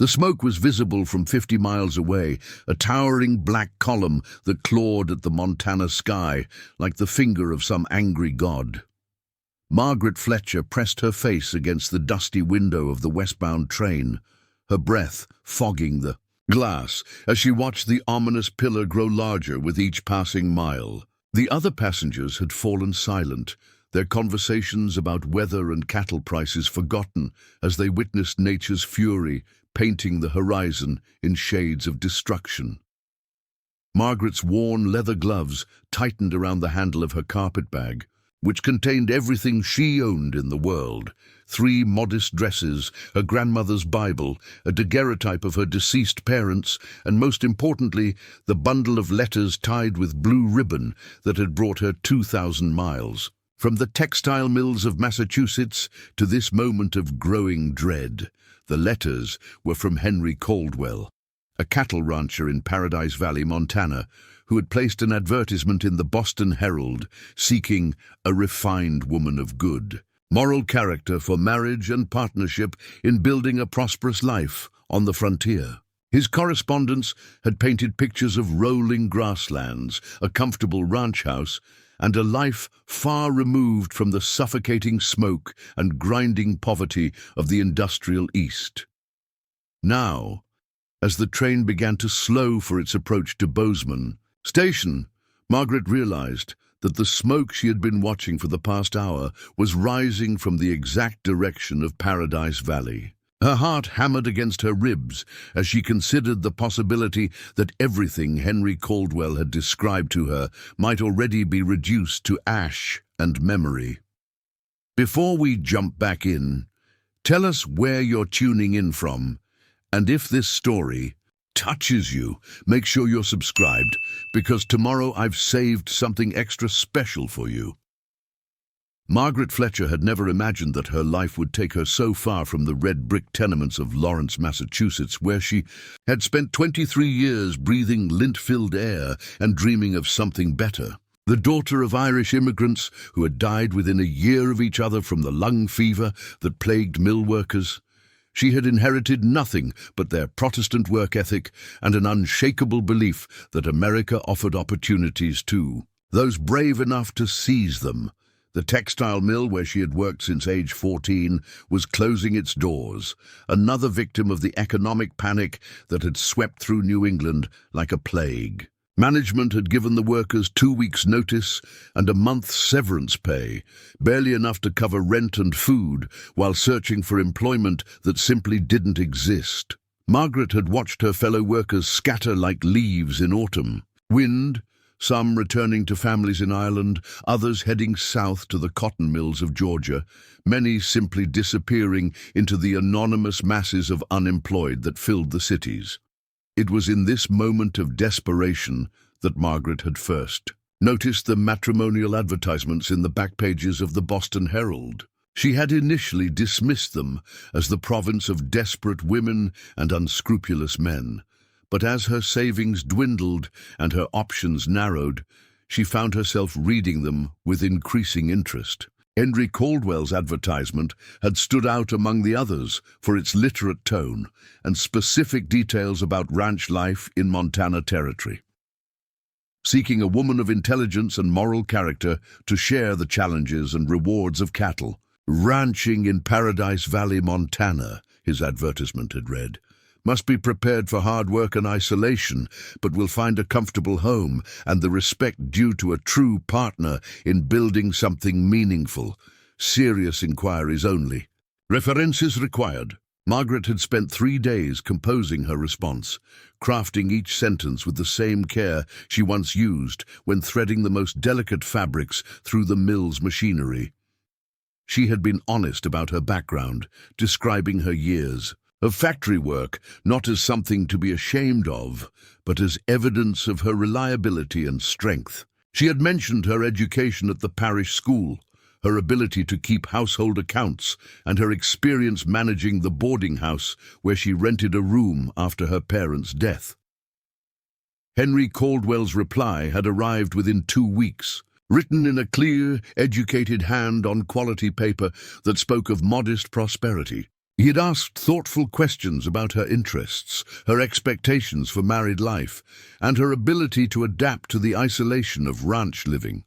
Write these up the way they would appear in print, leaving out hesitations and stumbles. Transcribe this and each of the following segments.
The smoke was visible from 50 miles away, a towering black column that clawed at the Montana sky like the finger of some angry god. Margaret Fletcher pressed her face against the dusty window of the westbound train, her breath fogging the glass as she watched the ominous pillar grow larger with each passing mile. The other passengers had fallen silent, their conversations about weather and cattle prices forgotten as they witnessed nature's fury painting the horizon in shades of destruction. Margaret's worn leather gloves tightened around the handle of her carpet bag, which contained everything she owned in the world: 3 modest dresses, her grandmother's Bible, a daguerreotype of her deceased parents, and most importantly, the bundle of letters tied with blue ribbon that had brought her 2,000 miles. From the textile mills of Massachusetts to this moment of growing dread, the letters were from Henry Caldwell, a cattle rancher in Paradise Valley, Montana, who had placed an advertisement in the Boston Herald seeking a refined woman of good, moral character for marriage and partnership in building a prosperous life on the frontier. His correspondence had painted pictures of rolling grasslands, a comfortable ranch house, and a life far removed from the suffocating smoke and grinding poverty of the industrial East. Now, as the train began to slow for its approach to Bozeman Station, Margaret realized that the smoke she had been watching for the past hour was rising from the exact direction of Paradise Valley. Her heart hammered against her ribs as she considered the possibility that everything Henry Caldwell had described to her might already be reduced to ash and memory. Before we jump back in, tell us where you're tuning in from, and if this story touches you, make sure you're subscribed, because tomorrow I've saved something extra special for you. Margaret Fletcher had never imagined that her life would take her so far from the red brick tenements of Lawrence, Massachusetts, where she had spent 23 years breathing lint-filled air and dreaming of something better. The daughter of Irish immigrants who had died within a year of each other from the lung fever that plagued mill workers, she had inherited nothing but their Protestant work ethic and an unshakable belief that America offered opportunities too, those brave enough to seize them. The textile mill where she had worked since age 14 was closing its doors, another victim of the economic panic that had swept through New England like a plague. Management had given the workers 2 weeks' notice and a month's severance pay, barely enough to cover rent and food, while searching for employment that simply didn't exist. Margaret had watched her fellow workers scatter like leaves in autumn. Wind, some returning to families in Ireland, others heading south to the cotton mills of Georgia, many simply disappearing into the anonymous masses of unemployed that filled the cities. It was in this moment of desperation that Margaret had first noticed the matrimonial advertisements in the back pages of the Boston Herald. She had initially dismissed them as the province of desperate women and unscrupulous men. But as her savings dwindled and her options narrowed, she found herself reading them with increasing interest. Henry Caldwell's advertisement had stood out among the others for its literate tone and specific details about ranch life in Montana Territory. Seeking a woman of intelligence and moral character to share the challenges and rewards of cattle, ranching in Paradise Valley, Montana, his advertisement had read, must be prepared for hard work and isolation, but will find a comfortable home and the respect due to a true partner in building something meaningful. Serious inquiries only. References required. Margaret had spent 3 days composing her response, crafting each sentence with the same care she once used when threading the most delicate fabrics through the mill's machinery. She had been honest about her background, describing her years of factory work not as something to be ashamed of, but as evidence of her reliability and strength. She had mentioned her education at the parish school, her ability to keep household accounts, and her experience managing the boarding house where she rented a room after her parents' death. Henry Caldwell's reply had arrived within 2 weeks, written in a clear, educated hand on quality paper that spoke of modest prosperity. He had asked thoughtful questions about her interests, her expectations for married life, and her ability to adapt to the isolation of ranch living.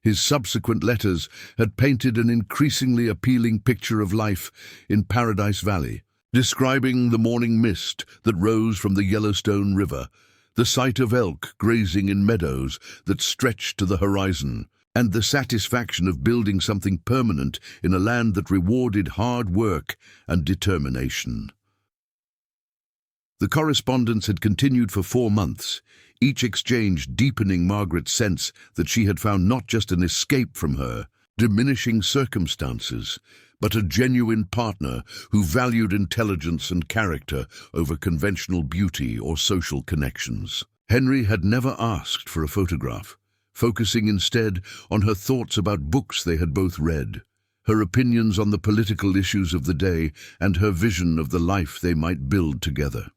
His subsequent letters had painted an increasingly appealing picture of life in Paradise Valley, describing the morning mist that rose from the Yellowstone River, the sight of elk grazing in meadows that stretched to the horizon, and the satisfaction of building something permanent in a land that rewarded hard work and determination. The correspondence had continued for 4 months, each exchange deepening Margaret's sense that she had found not just an escape from her diminishing circumstances, but a genuine partner who valued intelligence and character over conventional beauty or social connections. Henry had never asked for a photograph, focusing instead on her thoughts about books they had both read, her opinions on the political issues of the day, and her vision of the life they might build together.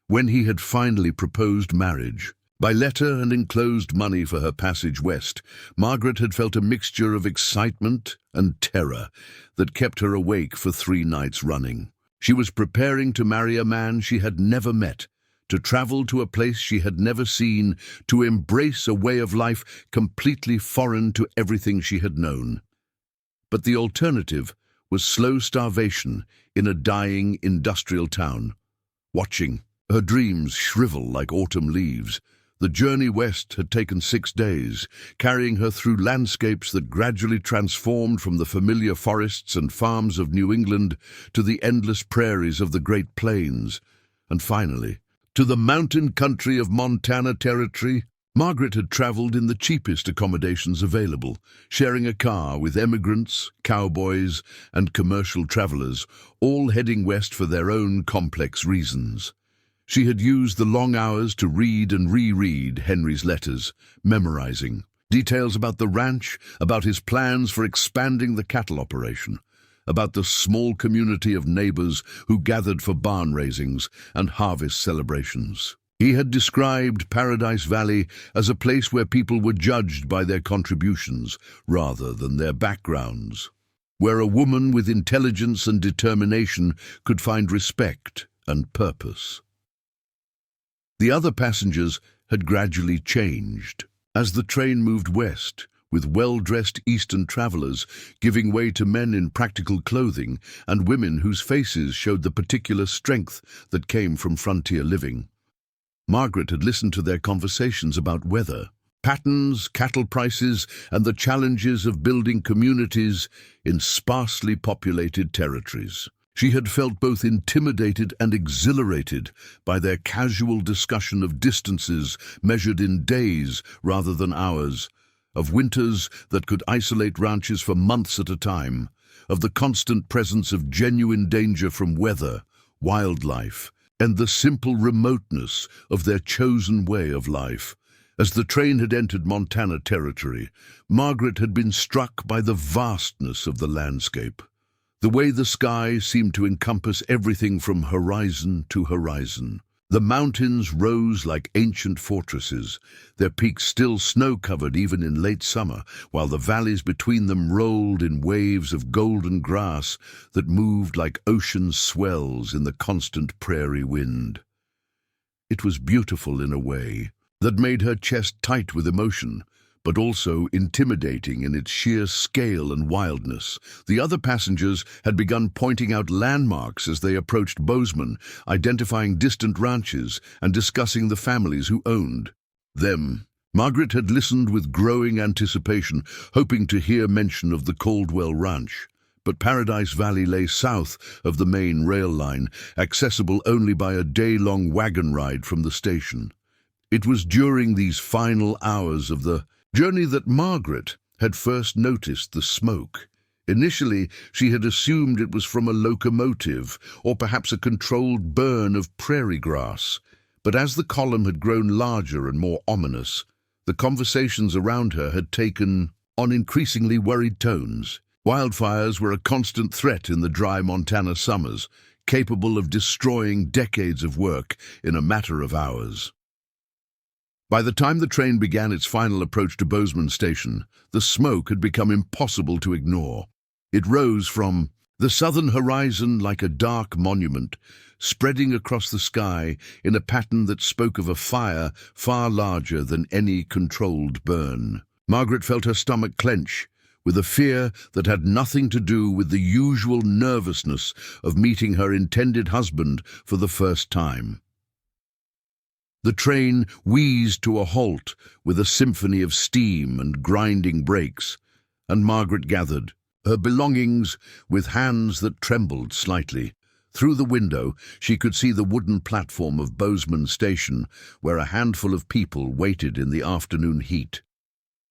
When he had finally proposed marriage, by letter and enclosed money for her passage west, Margaret had felt a mixture of excitement and terror that kept her awake for 3 nights running. She was preparing to marry a man she had never met, to travel to a place she had never seen, to embrace a way of life completely foreign to everything she had known. But the alternative was slow starvation in a dying industrial town. Watching her dreams shrivel like autumn leaves, the journey west had taken 6 days, carrying her through landscapes that gradually transformed from the familiar forests and farms of New England to the endless prairies of the Great Plains, and finally, to the mountain country of Montana Territory. Margaret had traveled in the cheapest accommodations available, sharing a car with emigrants, cowboys, and commercial travelers, all heading west for their own complex reasons. She had used the long hours to read and reread Henry's letters, memorizing details about the ranch, about his plans for expanding the cattle operation, about the small community of neighbors who gathered for barn raisings and harvest celebrations. He had described Paradise Valley as a place where people were judged by their contributions rather than their backgrounds, where a woman with intelligence and determination could find respect and purpose. The other passengers had gradually changed. As the train moved west, with well-dressed Eastern travelers giving way to men in practical clothing and women whose faces showed the particular strength that came from frontier living. Margaret had listened to their conversations about weather, patterns, cattle prices, and the challenges of building communities in sparsely populated territories. She had felt both intimidated and exhilarated by their casual discussion of distances measured in days rather than hours, of winters that could isolate ranches for months at a time, of the constant presence of genuine danger from weather, wildlife, and the simple remoteness of their chosen way of life. As the train had entered Montana Territory, Margaret had been struck by the vastness of the landscape. The way the sky seemed to encompass everything from horizon to horizon. The mountains rose like ancient fortresses, their peaks still snow-covered even in late summer, while the valleys between them rolled in waves of golden grass that moved like ocean swells in the constant prairie wind. It was beautiful in a way that made her chest tight with emotion, but also intimidating in its sheer scale and wildness. The other passengers had begun pointing out landmarks as they approached Bozeman, identifying distant ranches and discussing the families who owned them. Margaret had listened with growing anticipation, hoping to hear mention of the Caldwell Ranch. But Paradise Valley lay south of the main rail line, accessible only by a day-long wagon ride from the station. It was during these final hours of the journey that Margaret had first noticed the smoke. Initially, she had assumed it was from a locomotive or perhaps a controlled burn of prairie grass. But as the column had grown larger and more ominous, the conversations around her had taken on increasingly worried tones. Wildfires were a constant threat in the dry Montana summers, capable of destroying decades of work in a matter of hours. By the time the train began its final approach to Bozeman Station, the smoke had become impossible to ignore. It rose from The southern horizon like a dark monument, spreading across the sky in a pattern that spoke of a fire far larger than any controlled burn. Margaret felt her stomach clench, with a fear that had nothing to do with the usual nervousness of meeting her intended husband for the first time. The train wheezed to a halt with a symphony of steam and grinding brakes, and Margaret gathered her belongings with hands that trembled slightly. Through the window, she could see the wooden platform of Bozeman Station, where a handful of people waited in the afternoon heat.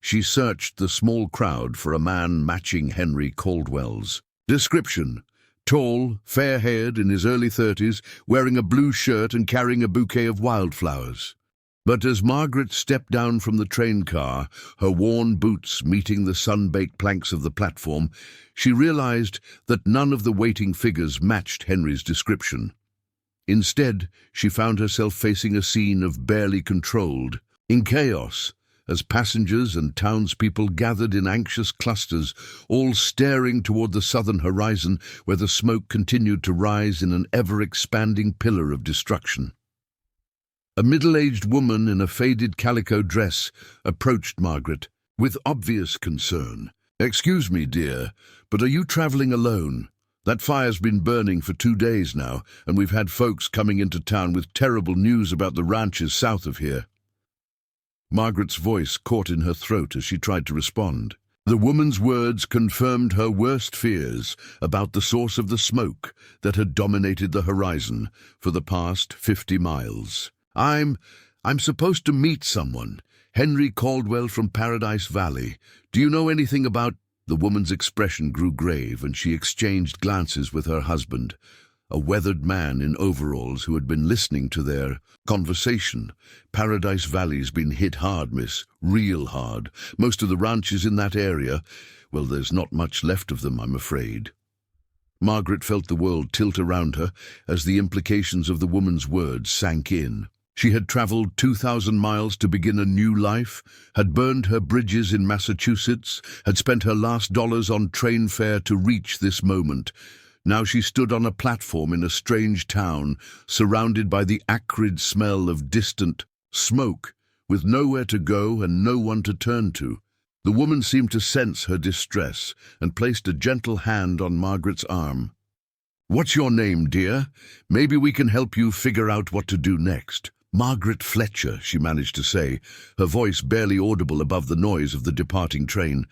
She searched the small crowd for a man matching Henry Caldwell's description. Tall, fair-haired, in his early 30s, wearing a blue shirt and carrying a bouquet of wildflowers. But as Margaret stepped down from the train car, her worn boots meeting the sun-baked planks of the platform, she realized that none of the waiting figures matched Henry's description. Instead, she found herself facing a scene of barely controlled, in chaos, as passengers and townspeople gathered in anxious clusters, all staring toward the southern horizon where the smoke continued to rise in an ever-expanding pillar of destruction. A middle-aged woman in a faded calico dress approached Margaret with obvious concern. "Excuse me, dear, but are you traveling alone? That fire's been burning for 2 days now, and we've had folks coming into town with terrible news about the ranches south of here." Margaret's voice caught in her throat as she tried to respond. The woman's words confirmed her worst fears about the source of the smoke that had dominated the horizon for the past 50 miles. I'm supposed to meet someone. Henry Caldwell from Paradise Valley. Do you know anything about—" The woman's expression grew grave, and she exchanged glances with her husband, a weathered man in overalls who had been listening to their conversation. "Paradise Valley's been hit hard, miss, real hard. Most of the ranches in that area, well, there's not much left of them, I'm afraid." Margaret felt the world tilt around her as the implications of the woman's words sank in. She had traveled 2,000 miles to begin a new life, had burned her bridges in Massachusetts, had spent her last dollars on train fare to reach this moment. Now she stood on a platform in a strange town, surrounded by the acrid smell of distant smoke, with nowhere to go and no one to turn to. The woman seemed to sense her distress and placed a gentle hand on Margaret's arm. "What's your name, dear? Maybe we can help you figure out what to do next." "Margaret Fletcher," she managed to say, her voice barely audible above the noise of the departing train.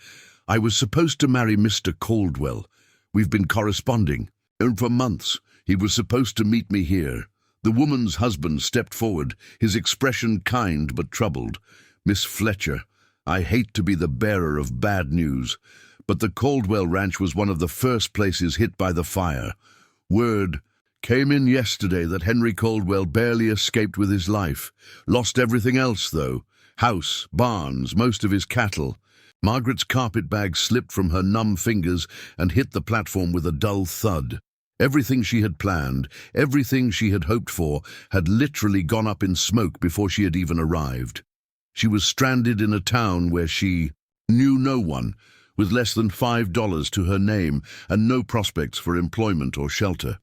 "I was supposed to marry Mr. Caldwell. We've been corresponding, and for months. He was supposed to meet me here." The woman's husband stepped forward, his expression kind but troubled. "Miss Fletcher, I hate to be the bearer of bad news, but the Caldwell Ranch was one of the first places hit by the fire. Word came in yesterday that Henry Caldwell barely escaped with his life. Lost everything else, though. House, barns, most of his cattle." Margaret's carpetbag slipped from her numb fingers and hit the platform with a dull thud. Everything she had planned, everything she had hoped for, had literally gone up in smoke before she had even arrived. She was stranded in a town where she knew no one, with less than $5 to her name and no prospects for employment or shelter.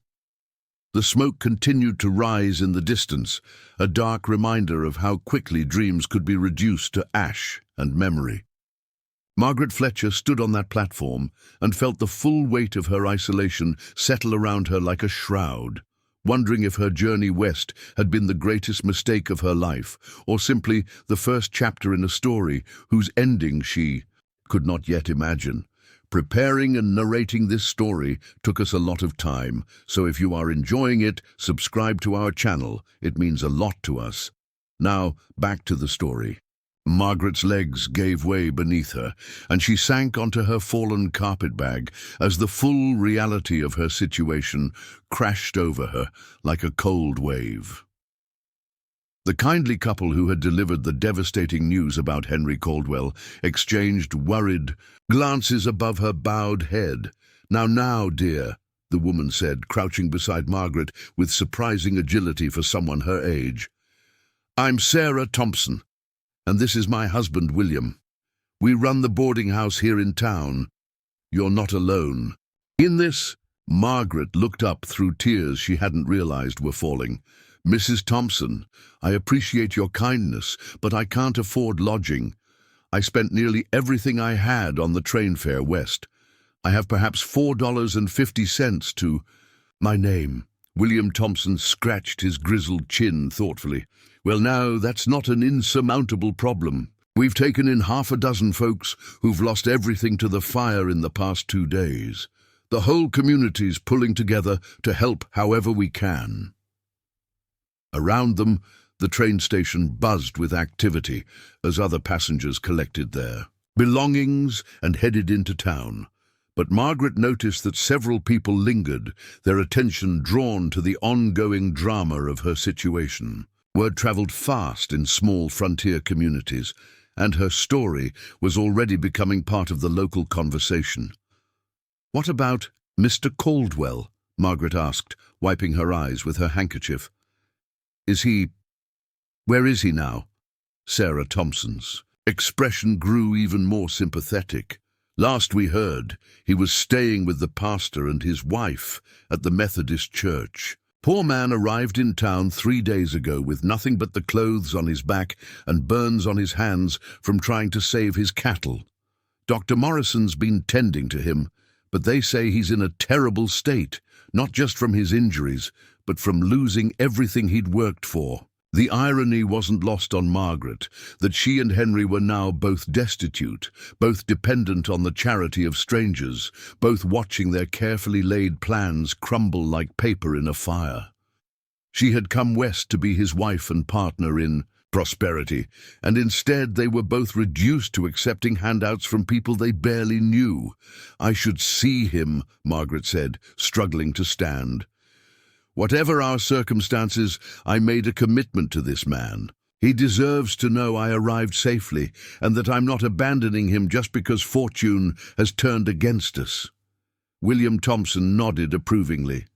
The smoke continued to rise in the distance, a dark reminder of how quickly dreams could be reduced to ash and memory. Margaret Fletcher stood on that platform and felt the full weight of her isolation settle around her like a shroud, wondering if her journey west had been the greatest mistake of her life, or simply the first chapter in a story whose ending she could not yet imagine. Preparing and narrating this story took us a lot of time, so if you are enjoying it, subscribe to our channel. It means a lot to us. Now, back to the story. Margaret's legs gave way beneath her, and she sank onto her fallen carpetbag as the full reality of her situation crashed over her like a cold wave. The kindly couple who had delivered the devastating news about Henry Caldwell exchanged worried glances above her bowed head. Now, dear," the woman said, crouching beside Margaret with surprising agility for someone her age. "I'm Sarah Thompson, and this is my husband, William. We run the boarding house here in town. You're not alone in this. Margaret looked up through tears she hadn't realized were falling. "Mrs. Thompson, I appreciate your kindness, but I can't afford lodging. I spent nearly everything I had on the train fare west. I have perhaps $4.50 to my name." William Thompson scratched his grizzled chin thoughtfully. "Well, now, that's not an insurmountable problem. We've taken in half a dozen folks who've lost everything to the fire in the past 2 days. The whole community's pulling together to help however we can." Around them, the train station buzzed with activity as other passengers collected their belongings and headed into town. But Margaret noticed that several people lingered, their attention drawn to the ongoing drama of her situation. Word traveled fast in small frontier communities, and her story was already becoming part of the local conversation. "What about Mr. Caldwell?" Margaret asked, wiping her eyes with her handkerchief. Where is he now?" Sarah Thompson's expression grew even more sympathetic. "Last we heard, he was staying with the pastor and his wife at the Methodist church. Poor man arrived in town 3 days ago with nothing but the clothes on his back and burns on his hands from trying to save his cattle. Dr. Morrison's been tending to him, but they say he's in a terrible state, not just from his injuries, but from losing everything he'd worked for." The irony wasn't lost on Margaret, that she and Henry were now both destitute, both dependent on the charity of strangers, both watching their carefully laid plans crumble like paper in a fire. She had come west to be his wife and partner in prosperity, and instead they were both reduced to accepting handouts from people they barely knew. "I should see him," Margaret said, struggling to stand. "Whatever our circumstances, I made a commitment to this man. He deserves to know I arrived safely, and that I'm not abandoning him just because fortune has turned against us." William Thompson nodded approvingly.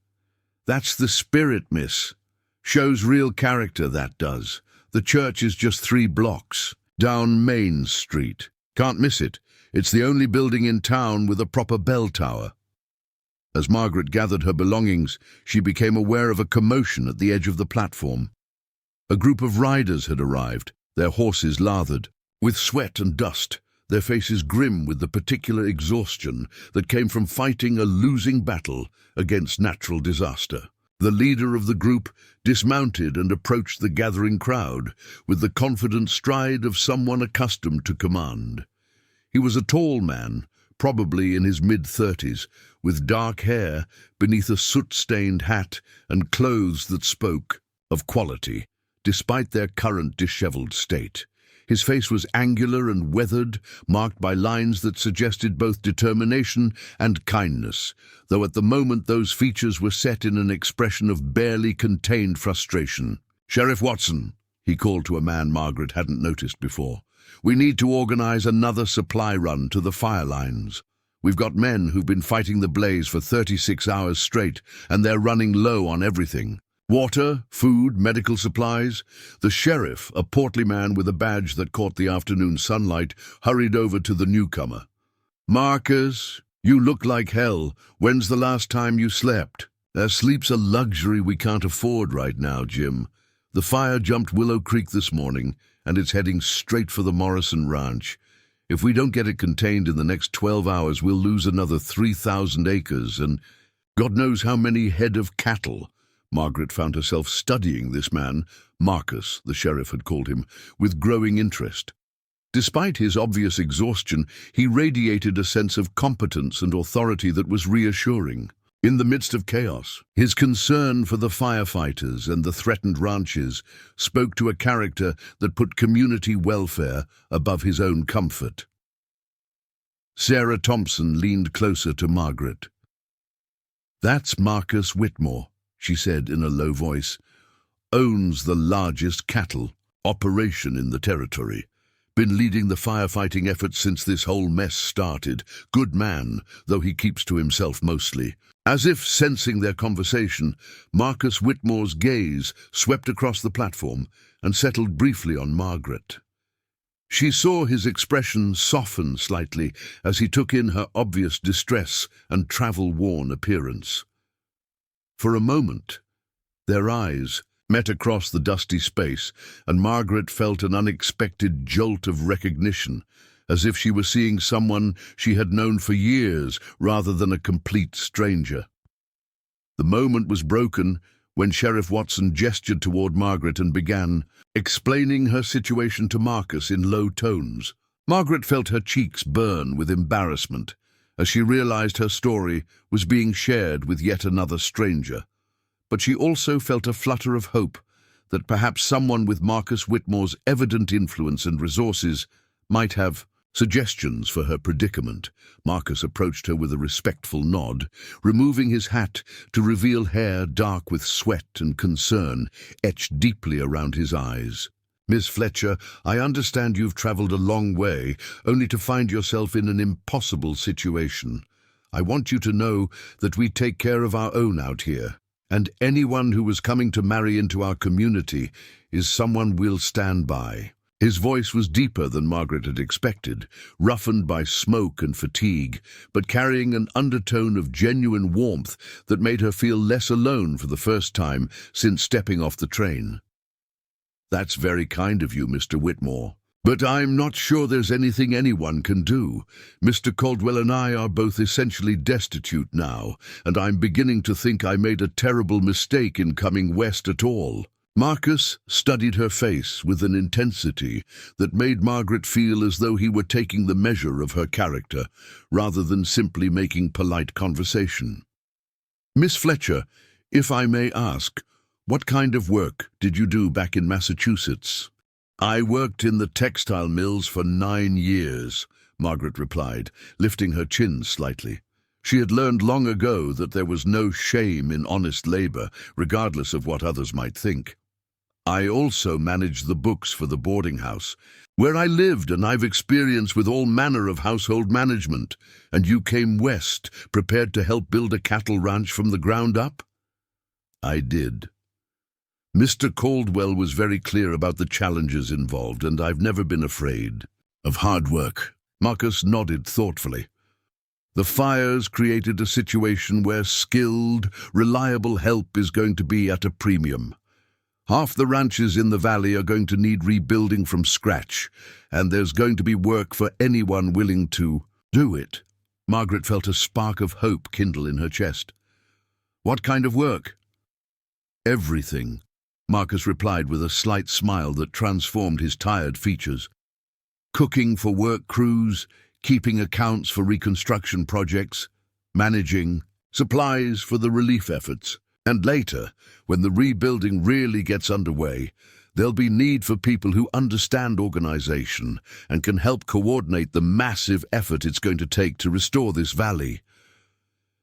"That's the spirit, miss. Shows real character, that does. The church is just 3 blocks down Main Street. Can't miss it. It's the only building in town with a proper bell tower." As Margaret gathered her belongings, she became aware of a commotion at the edge of the platform. A group of riders had arrived, their horses lathered with sweat and dust, their faces grim with the particular exhaustion that came from fighting a losing battle against natural disaster. The leader of the group dismounted and approached the gathering crowd with the confident stride of someone accustomed to command. He was a tall man, probably in his mid-30s, with dark hair beneath a soot-stained hat and clothes that spoke of quality, despite their current disheveled state. His face was angular and weathered, marked by lines that suggested both determination and kindness, though at the moment those features were set in an expression of barely contained frustration. "Sheriff Watson," he called to a man Margaret hadn't noticed before, "we need to organize another supply run to the fire lines. We've got men who've been fighting the blaze for 36 hours straight, and they're running low on everything. Water, food, medical supplies." The sheriff, a portly man with a badge that caught the afternoon sunlight, hurried over to the newcomer. "Marcus, you look like hell. When's the last time you slept?" Sleep's a luxury we can't afford right now, Jim. The fire jumped Willow Creek this morning, and it's heading straight for the Morrison Ranch. If we don't get it contained in the next 12 hours, we'll lose another 3,000 acres and God knows how many head of cattle. Margaret found herself studying this man, Marcus, the sheriff had called him, with growing interest. Despite his obvious exhaustion, he radiated a sense of competence and authority that was reassuring. In the midst of chaos, his concern for the firefighters and the threatened ranches spoke to a character that put community welfare above his own comfort. Sarah Thompson leaned closer to Margaret. "That's Marcus Whitmore," she said in a low voice. "Owns the largest cattle operation in the territory. Been leading the firefighting effort since this whole mess started. Good man, though he keeps to himself mostly." As if sensing their conversation, Marcus Whitmore's gaze swept across the platform and settled briefly on Margaret. She saw his expression soften slightly as he took in her obvious distress and travel-worn appearance. For a moment, their eyes met across the dusty space, and Margaret felt an unexpected jolt of recognition, as if she were seeing someone she had known for years rather than a complete stranger. The moment was broken when Sheriff Watson gestured toward Margaret and began explaining her situation to Marcus in low tones. Margaret felt her cheeks burn with embarrassment as she realized her story was being shared with yet another stranger. But she also felt a flutter of hope that perhaps someone with Marcus Whitmore's evident influence and resources might have suggestions for her predicament. Marcus approached her with a respectful nod, removing his hat to reveal hair dark with sweat and concern etched deeply around his eyes. "Miss Fletcher, I understand you've traveled a long way, only to find yourself in an impossible situation. I want you to know that we take care of our own out here, and anyone who is coming to marry into our community is someone we'll stand by." His voice was deeper than Margaret had expected, roughened by smoke and fatigue, but carrying an undertone of genuine warmth that made her feel less alone for the first time since stepping off the train. "That's very kind of you, Mr. Whitmore. But I'm not sure there's anything anyone can do. Mr. Caldwell and I are both essentially destitute now, and I'm beginning to think I made a terrible mistake in coming west at all." Marcus studied her face with an intensity that made Margaret feel as though he were taking the measure of her character, rather than simply making polite conversation. "Miss Fletcher, if I may ask, what kind of work did you do back in Massachusetts?" "I worked in the textile mills for 9 years, Margaret replied, lifting her chin slightly. She had learned long ago that there was no shame in honest labor, regardless of what others might think. "I also managed the books for the boarding house, where I lived, and I've experience with all manner of household management. And you came west, prepared to help build a cattle ranch from the ground up?" "I did. Mr. Caldwell was very clear about the challenges involved, and I've never been afraid of hard work." Marcus nodded thoughtfully. "The fires created a situation where skilled, reliable help is going to be at a premium. Half the ranches in the valley are going to need rebuilding from scratch, and there's going to be work for anyone willing to do it." Margaret felt a spark of hope kindle in her chest. "What kind of work?" "Everything," Marcus replied with a slight smile that transformed his tired features. "Cooking for work crews, keeping accounts for reconstruction projects, managing supplies for the relief efforts. And later, when the rebuilding really gets underway, there'll be need for people who understand organization and can help coordinate the massive effort it's going to take to restore this valley."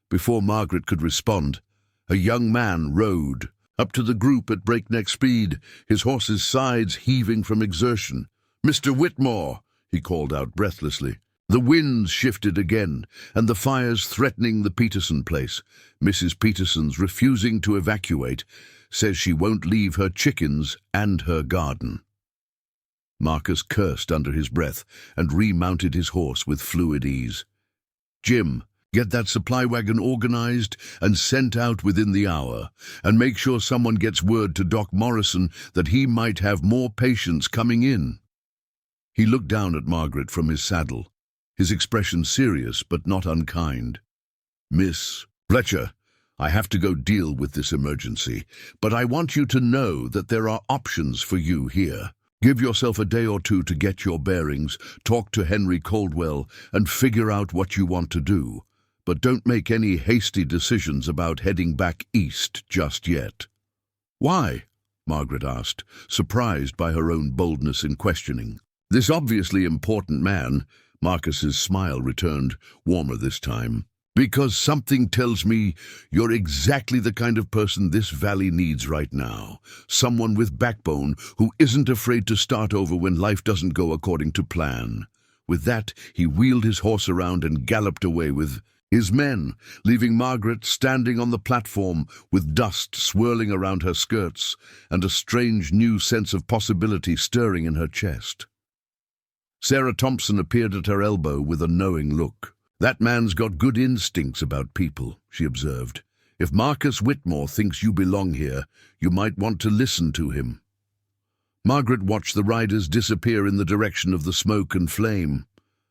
Before Margaret could respond, a young man rode up to the group at breakneck speed, his horse's sides heaving from exertion. "Mr. Whitmore," he called out breathlessly. The winds shifted again, and the fires threatening the Peterson place. Mrs. Peterson's refusing to evacuate, says she won't leave her chickens and her garden. Marcus cursed under his breath and remounted his horse with fluid ease. "Jim, get that supply wagon organized and sent out within the hour, and make sure someone gets word to Doc Morrison that he might have more patients coming in." He looked down at Margaret from his saddle, his expression serious but not unkind. "Miss Fletcher, I have to go deal with this emergency, but I want you to know that there are options for you here. Give yourself a day or two to get your bearings, talk to Henry Caldwell, and figure out what you want to do. But don't make any hasty decisions about heading back east just yet." "Why?" Margaret asked, surprised by her own boldness in questioning. This obviously important man, Marcus's smile returned, warmer this time. "Because something tells me you're exactly the kind of person this valley needs right now. Someone with backbone who isn't afraid to start over when life doesn't go according to plan." With that, he wheeled his horse around and galloped away with his men, leaving Margaret standing on the platform with dust swirling around her skirts and a strange new sense of possibility stirring in her chest. Sarah Thompson appeared at her elbow with a knowing look. "That man's got good instincts about people," she observed. If Marcus Whitmore thinks you belong here, you might want to listen to him." Margaret watched the riders disappear in the direction of the smoke and flame,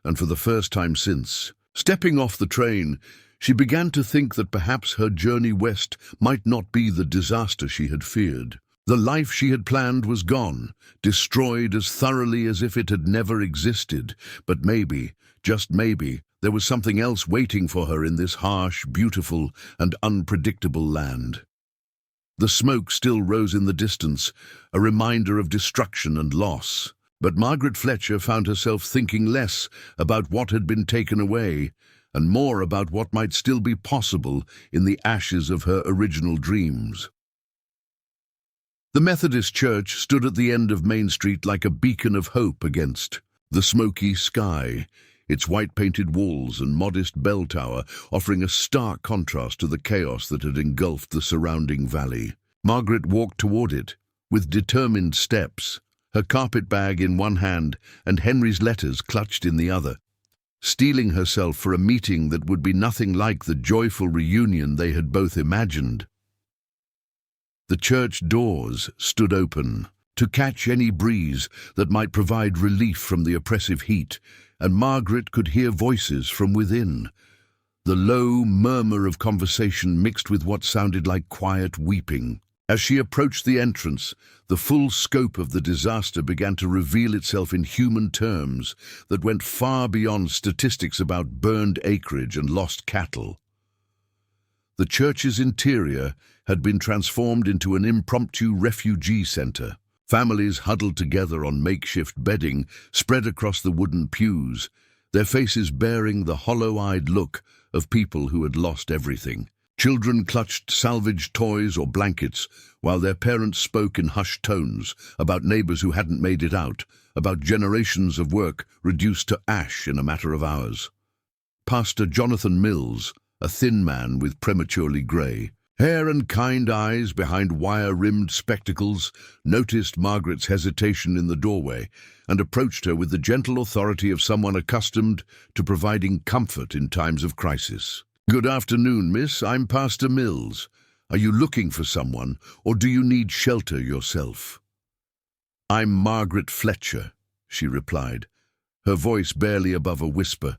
and for the first time since, stepping off the train, she began to think that perhaps her journey west might not be the disaster she had feared. The life she had planned was gone, destroyed as thoroughly as if it had never existed. But maybe, just maybe, there was something else waiting for her in this harsh, beautiful, and unpredictable land. The smoke still rose in the distance, a reminder of destruction and loss. But Margaret Fletcher found herself thinking less about what had been taken away, and more about what might still be possible in the ashes of her original dreams. The Methodist Church stood at the end of Main Street like a beacon of hope against the smoky sky, its white-painted walls and modest bell tower offering a stark contrast to the chaos that had engulfed the surrounding valley. Margaret walked toward it, with determined steps, her carpet bag in one hand and Henry's letters clutched in the other, steeling herself for a meeting that would be nothing like the joyful reunion they had both imagined. The church doors stood open to catch any breeze that might provide relief from the oppressive heat, and Margaret could hear voices from within, the low murmur of conversation mixed with what sounded like quiet weeping. As she approached the entrance, the full scope of the disaster began to reveal itself in human terms that went far beyond statistics about burned acreage and lost cattle. The church's interior had been transformed into an impromptu refugee center. Families huddled together on makeshift bedding spread across the wooden pews, their faces bearing the hollow-eyed look of people who had lost everything. Children clutched salvaged toys or blankets, while their parents spoke in hushed tones about neighbors who hadn't made it out, about generations of work reduced to ash in a matter of hours. Pastor Jonathan Mills, a thin man with prematurely grey hair and kind eyes behind wire-rimmed spectacles, noticed Margaret's hesitation in the doorway and approached her with the gentle authority of someone accustomed to providing comfort in times of crisis. "Good afternoon, miss. I'm Pastor Mills. Are you looking for someone, or do you need shelter yourself?" "I'm Margaret Fletcher," she replied, her voice barely above a whisper.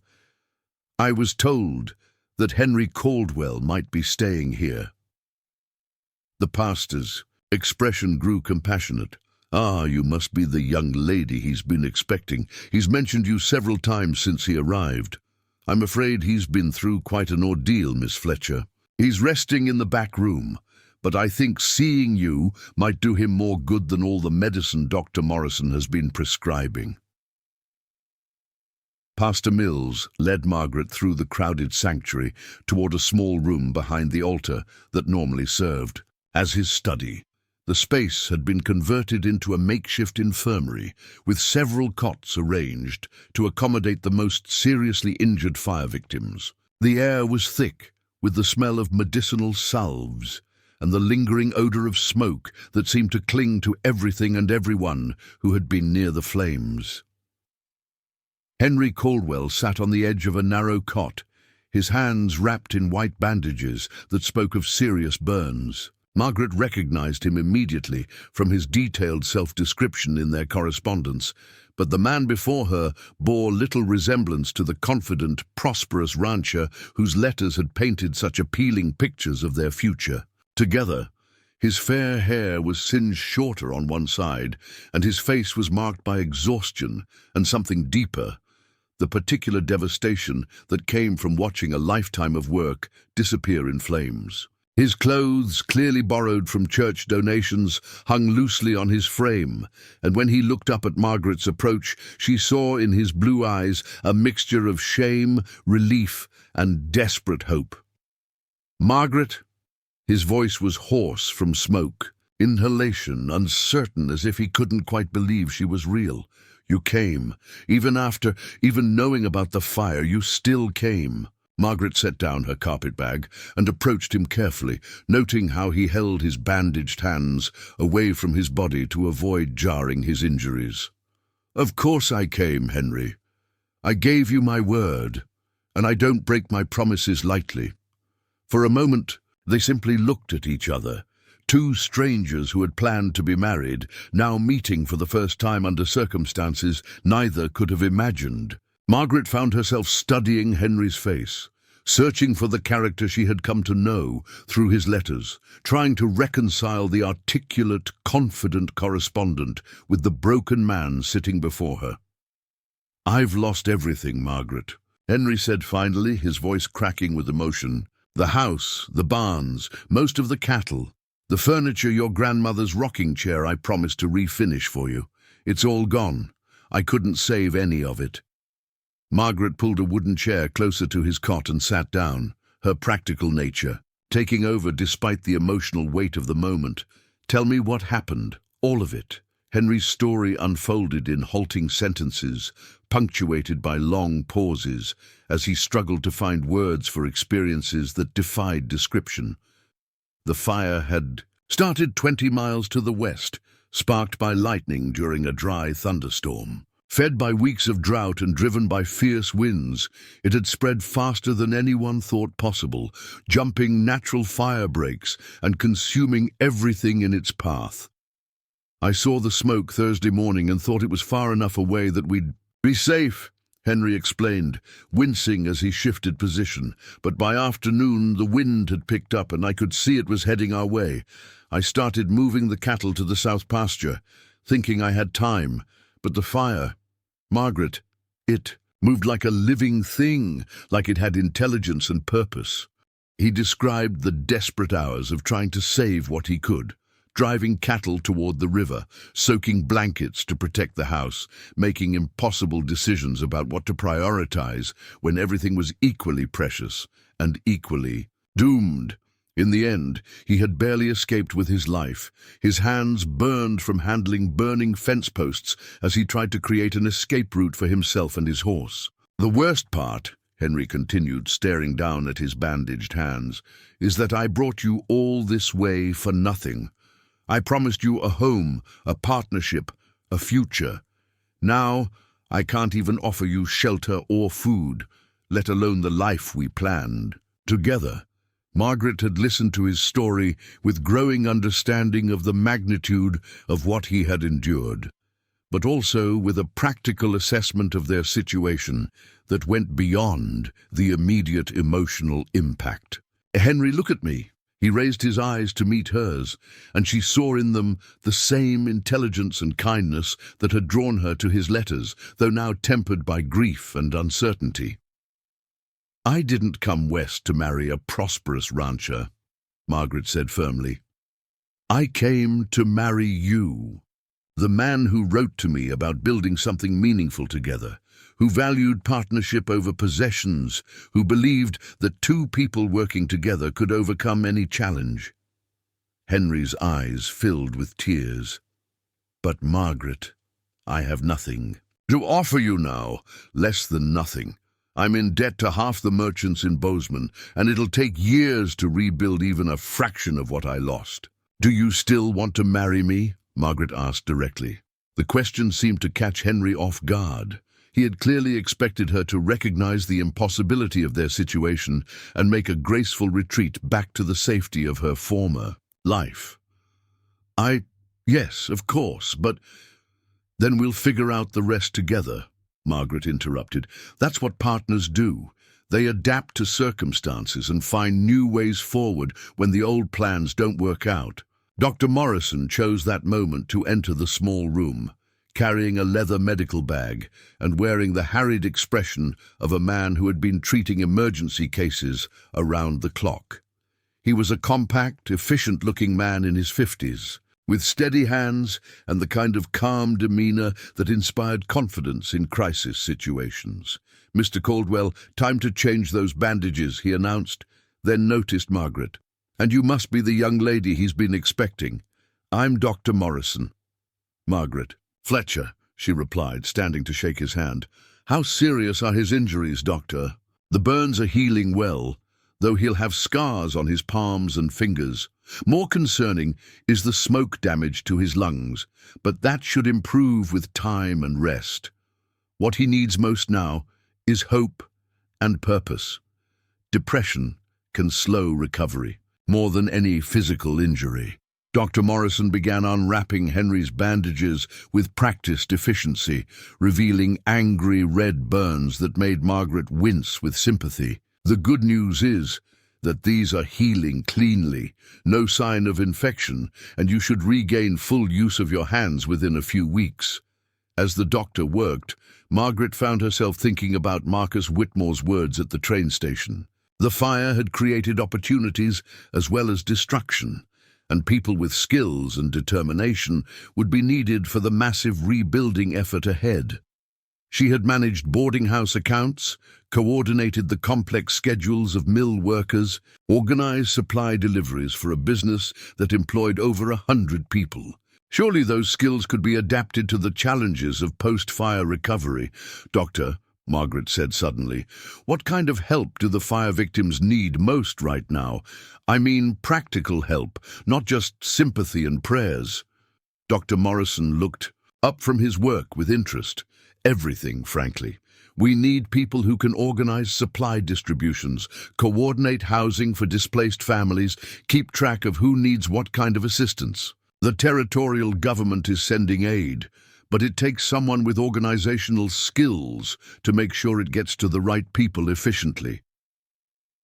"I was told that Henry Caldwell might be staying here." The pastor's expression grew compassionate. "Ah, you must be the young lady he's been expecting. He's mentioned you several times since he arrived. I'm afraid he's been through quite an ordeal, Miss Fletcher. He's resting in the back room, but I think seeing you might do him more good than all the medicine Dr. Morrison has been prescribing." Pastor Mills led Margaret through the crowded sanctuary toward a small room behind the altar that normally served as his study. The space had been converted into a makeshift infirmary, with several cots arranged to accommodate the most seriously injured fire victims. The air was thick, with the smell of medicinal salves and the lingering odor of smoke that seemed to cling to everything and everyone who had been near the flames. Henry Caldwell sat on the edge of a narrow cot, his hands wrapped in white bandages that spoke of serious burns. Margaret recognized him immediately from his detailed self-description in their correspondence, but the man before her bore little resemblance to the confident, prosperous rancher whose letters had painted such appealing pictures of their future. Together, his fair hair was singed shorter on one side, and his face was marked by exhaustion and something deeper, the particular devastation that came from watching a lifetime of work disappear in flames. His clothes, clearly borrowed from church donations, hung loosely on his frame, and when he looked up at Margaret's approach, she saw in his blue eyes a mixture of shame, relief, and desperate hope. "Margaret?" His voice was hoarse from smoke, inhalation, uncertain, as if he couldn't quite believe she was real. "You came. Even knowing about the fire, you still came." Margaret set down her carpet-bag and approached him carefully, noting how he held his bandaged hands away from his body to avoid jarring his injuries. "Of course I came, Henry. I gave you my word, and I don't break my promises lightly." For a moment, They simply looked at each other. Two strangers who had planned to be married, now meeting for the first time under circumstances neither could have imagined. Margaret found herself studying Henry's face, searching for the character she had come to know through his letters, trying to reconcile the articulate, confident correspondent with the broken man sitting before her. "I've lost everything, Margaret," Henry said finally, his voice cracking with emotion. "The house, the barns, most of the cattle. The furniture, your grandmother's rocking chair I promised to refinish for you. It's all gone. I couldn't save any of it." Margaret pulled a wooden chair closer to his cot and sat down, her practical nature taking over despite the emotional weight of the moment. "Tell me what happened, all of it." Henry's story unfolded in halting sentences, punctuated by long pauses, as he struggled to find words for experiences that defied description. The fire had started 20 miles to the west, sparked by lightning during a dry thunderstorm. Fed by weeks of drought and driven by fierce winds, it had spread faster than anyone thought possible, jumping natural fire breaks and consuming everything in its path. "I saw the smoke Thursday morning and thought it was far enough away that we'd be safe," Henry explained, wincing as he shifted position. "But by afternoon the wind had picked up and I could see it was heading our way. I started moving the cattle to the south pasture, thinking I had time. But the fire, Margaret, it moved like a living thing, like it had intelligence and purpose." He described the desperate hours of trying to save what he could, driving cattle toward the river, soaking blankets to protect the house, making impossible decisions about what to prioritize when everything was equally precious and equally doomed. In the end, he had barely escaped with his life, his hands burned from handling burning fence posts as he tried to create an escape route for himself and his horse. "The worst part," Henry continued, staring down at his bandaged hands, "is that I brought you all this way for nothing. I promised you a home, a partnership, a future. Now, I can't even offer you shelter or food, let alone the life we planned together." Margaret had listened to his story with growing understanding of the magnitude of what he had endured, but also with a practical assessment of their situation that went beyond the immediate emotional impact. "Henry, look at me." He raised his eyes to meet hers, and she saw in them the same intelligence and kindness that had drawn her to his letters, though now tempered by grief and uncertainty. "I didn't come west to marry a prosperous rancher," Margaret said firmly. "I came to marry you, the man who wrote to me about building something meaningful together, who valued partnership over possessions, who believed that two people working together could overcome any challenge." Henry's eyes filled with tears. "But Margaret, I have nothing to offer you now, less than nothing. I'm in debt to half the merchants in Bozeman, and it'll take years to rebuild even a fraction of what I lost." "Do you still want to marry me?" Margaret asked directly. The question seemed to catch Henry off guard. He had clearly expected her to recognize the impossibility of their situation and make a graceful retreat back to the safety of her former life. Yes, of course, but then we'll figure out the rest together," Margaret interrupted. "That's what partners do. They adapt to circumstances and find new ways forward when the old plans don't work out." Dr. Morrison chose that moment to enter the small room, carrying a leather medical bag and wearing the harried expression of a man who had been treating emergency cases around the clock. He was a compact, efficient-looking man in his 50s, with steady hands and the kind of calm demeanor that inspired confidence in crisis situations. "Mr. Caldwell, time to change those bandages," he announced, then noticed Margaret. "And you must be the young lady he's been expecting. I'm Dr. Morrison." "Margaret Fletcher," she replied, standing to shake his hand. "How serious are his injuries, doctor?" "The burns are healing well, though he'll have scars on his palms and fingers. More concerning is the smoke damage to his lungs, but that should improve with time and rest. What he needs most now is hope and purpose. Depression can slow recovery." more than any physical injury. Dr. Morrison began unwrapping Henry's bandages with practiced efficiency, revealing angry red burns that made Margaret wince with sympathy. The good news is that these are healing cleanly, no sign of infection, and you should regain full use of your hands within a few weeks. As the doctor worked, Margaret found herself thinking about Marcus Whitmore's words at the train station. The fire had created opportunities as well as destruction, and people with skills and determination would be needed for the massive rebuilding effort ahead. She had managed boarding house accounts, coordinated the complex schedules of mill workers, organized supply deliveries for a business that employed over 100 people. Surely those skills could be adapted to the challenges of post-fire recovery. "Doctor," Margaret said suddenly, "what kind of help do the fire victims need most right now? I mean practical help, not just sympathy and prayers." Dr. Morrison looked up from his work with interest. "Everything, frankly. We need people who can organize supply distributions, coordinate housing for displaced families, keep track of who needs what kind of assistance. The territorial government is sending aid, but it takes someone with organizational skills to make sure it gets to the right people efficiently."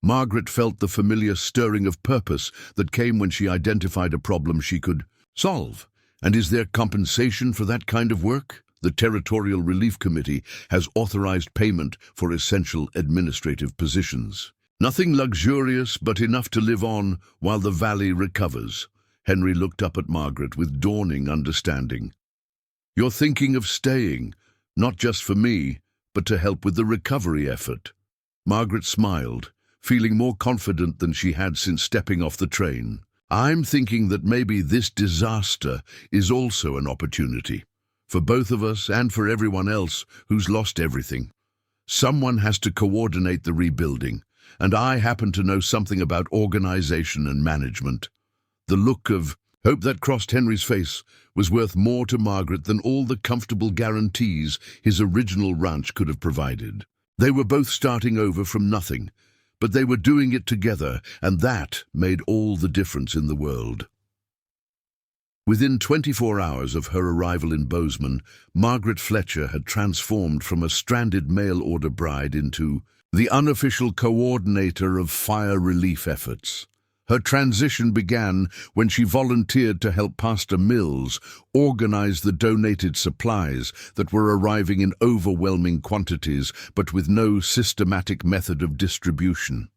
Margaret felt the familiar stirring of purpose that came when she identified a problem she could solve. And is there compensation for that kind of work? The Territorial Relief Committee has authorized payment for essential administrative positions. Nothing luxurious, but enough to live on while the valley recovers. Henry looked up at Margaret with dawning understanding. "You're thinking of staying, not just for me, but to help with the recovery effort." Margaret smiled, feeling more confident than she had since stepping off the train. "I'm thinking that maybe this disaster is also an opportunity. For both of us and for everyone else who's lost everything. Someone has to coordinate the rebuilding, and I happen to know something about organization and management." The look of hope that crossed Henry's face was worth more to Margaret than all the comfortable guarantees his original ranch could have provided. They were both starting over from nothing, but they were doing it together, and that made all the difference in the world. Within 24 hours of her arrival in Bozeman, Margaret Fletcher had transformed from a stranded mail-order bride into the unofficial coordinator of fire relief efforts. Her transition began when she volunteered to help Pastor Mills organize the donated supplies that were arriving in overwhelming quantities but with no systematic method of distribution.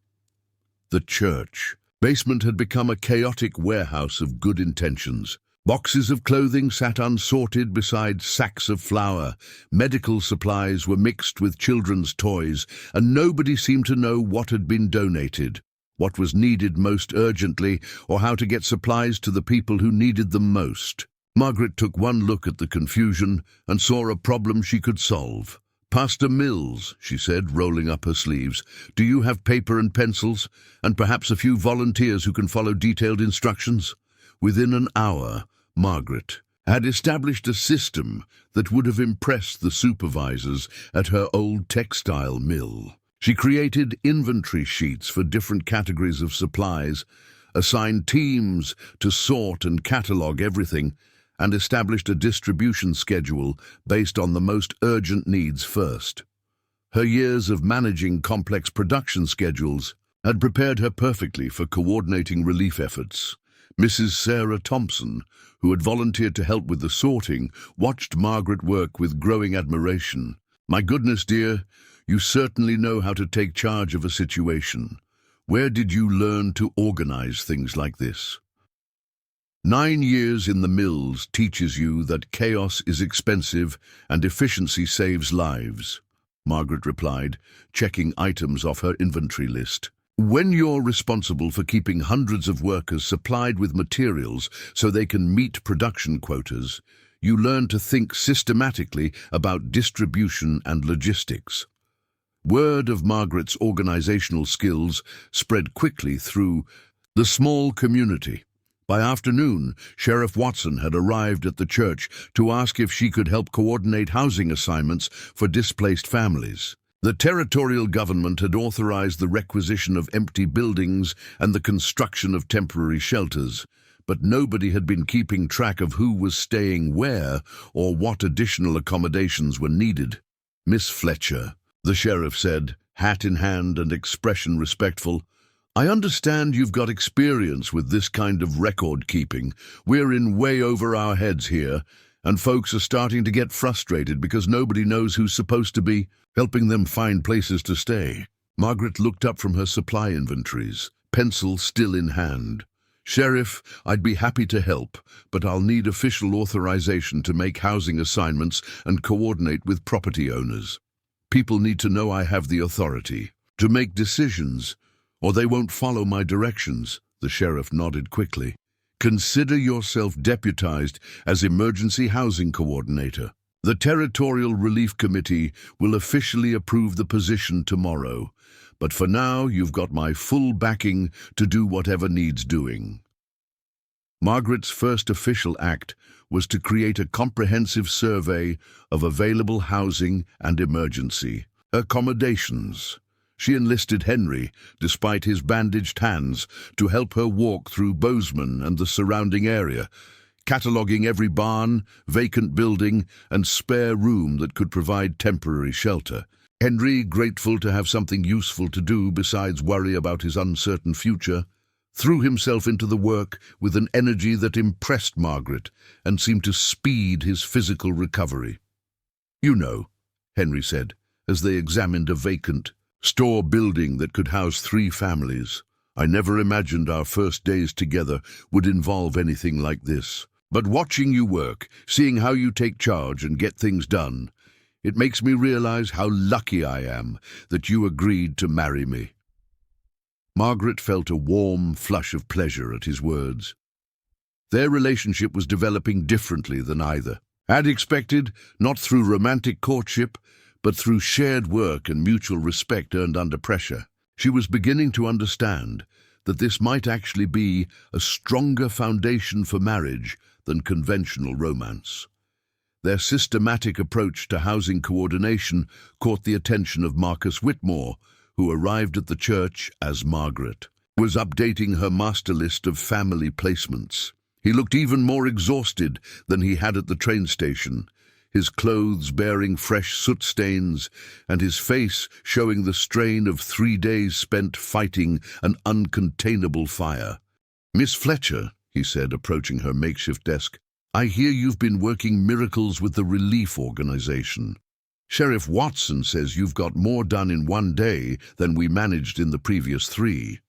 The church basement had become a chaotic warehouse of good intentions. Boxes of clothing sat unsorted beside sacks of flour, medical supplies were mixed with children's toys, and nobody seemed to know what had been donated, what was needed most urgently, or how to get supplies to the people who needed them most. Margaret took one look at the confusion and saw a problem she could solve. "Pastor Mills," she said, rolling up her sleeves, "do you have paper and pencils, and perhaps a few volunteers who can follow detailed instructions?" Within an hour, Margaret had established a system that would have impressed the supervisors at her old textile mill. She created inventory sheets for different categories of supplies, assigned teams to sort and catalog everything, and established a distribution schedule based on the most urgent needs first. Her years of managing complex production schedules had prepared her perfectly for coordinating relief efforts. Mrs. Sarah Thompson, who had volunteered to help with the sorting, watched Margaret work with growing admiration. "My goodness, dear, you certainly know how to take charge of a situation. Where did you learn to organize things like this?" 9 years in the mills teaches you that chaos is expensive and efficiency saves lives, Margaret replied, checking items off her inventory list. When you're responsible for keeping hundreds of workers supplied with materials so they can meet production quotas, you learn to think systematically about distribution and logistics. Word of Margaret's organizational skills spread quickly through the small community. By afternoon, Sheriff Watson had arrived at the church to ask if she could help coordinate housing assignments for displaced families. The territorial government had authorized the requisition of empty buildings and the construction of temporary shelters, but nobody had been keeping track of who was staying where or what additional accommodations were needed. "Miss Fletcher," the sheriff said, hat in hand and expression respectful, "I understand you've got experience with this kind of record-keeping. We're in way over our heads here, and folks are starting to get frustrated because nobody knows who's supposed to be helping them find places to stay." Margaret looked up from her supply inventories, pencil still in hand. "Sheriff, I'd be happy to help, but I'll need official authorization to make housing assignments and coordinate with property owners. People need to know I have the authority to make decisions, or they won't follow my directions." The sheriff nodded quickly. "Consider yourself deputized as emergency housing coordinator. The Territorial Relief Committee will officially approve the position tomorrow, but for now you've got my full backing to do whatever needs doing." Margaret's first official act was to create a comprehensive survey of available housing and emergency accommodations. She enlisted Henry, despite his bandaged hands, to help her walk through Bozeman and the surrounding area, cataloguing every barn, vacant building, and spare room that could provide temporary shelter. Henry, grateful to have something useful to do besides worry about his uncertain future, threw himself into the work with an energy that impressed Margaret and seemed to speed his physical recovery. "You know," Henry said, as they examined a vacant store building that could house 3 families, "I never imagined our first days together would involve anything like this. But watching you work, seeing how you take charge and get things done, it makes me realize how lucky I am that you agreed to marry me." Margaret felt a warm flush of pleasure at his words. Their relationship was developing differently than either had expected, not through romantic courtship, but through shared work and mutual respect earned under pressure. She was beginning to understand that this might actually be a stronger foundation for marriage than conventional romance. Their systematic approach to housing coordination caught the attention of Marcus Whitmore, who arrived at the church as Margaret was updating her master list of family placements. He looked even more exhausted than he had at the train station, his clothes bearing fresh soot stains and his face showing the strain of 3 days spent fighting an uncontainable fire. "Miss Fletcher," he said, approaching her makeshift desk, "I hear you've been working miracles with the relief organization. Sheriff Watson says you've got more done in 1 day than we managed in the previous 3.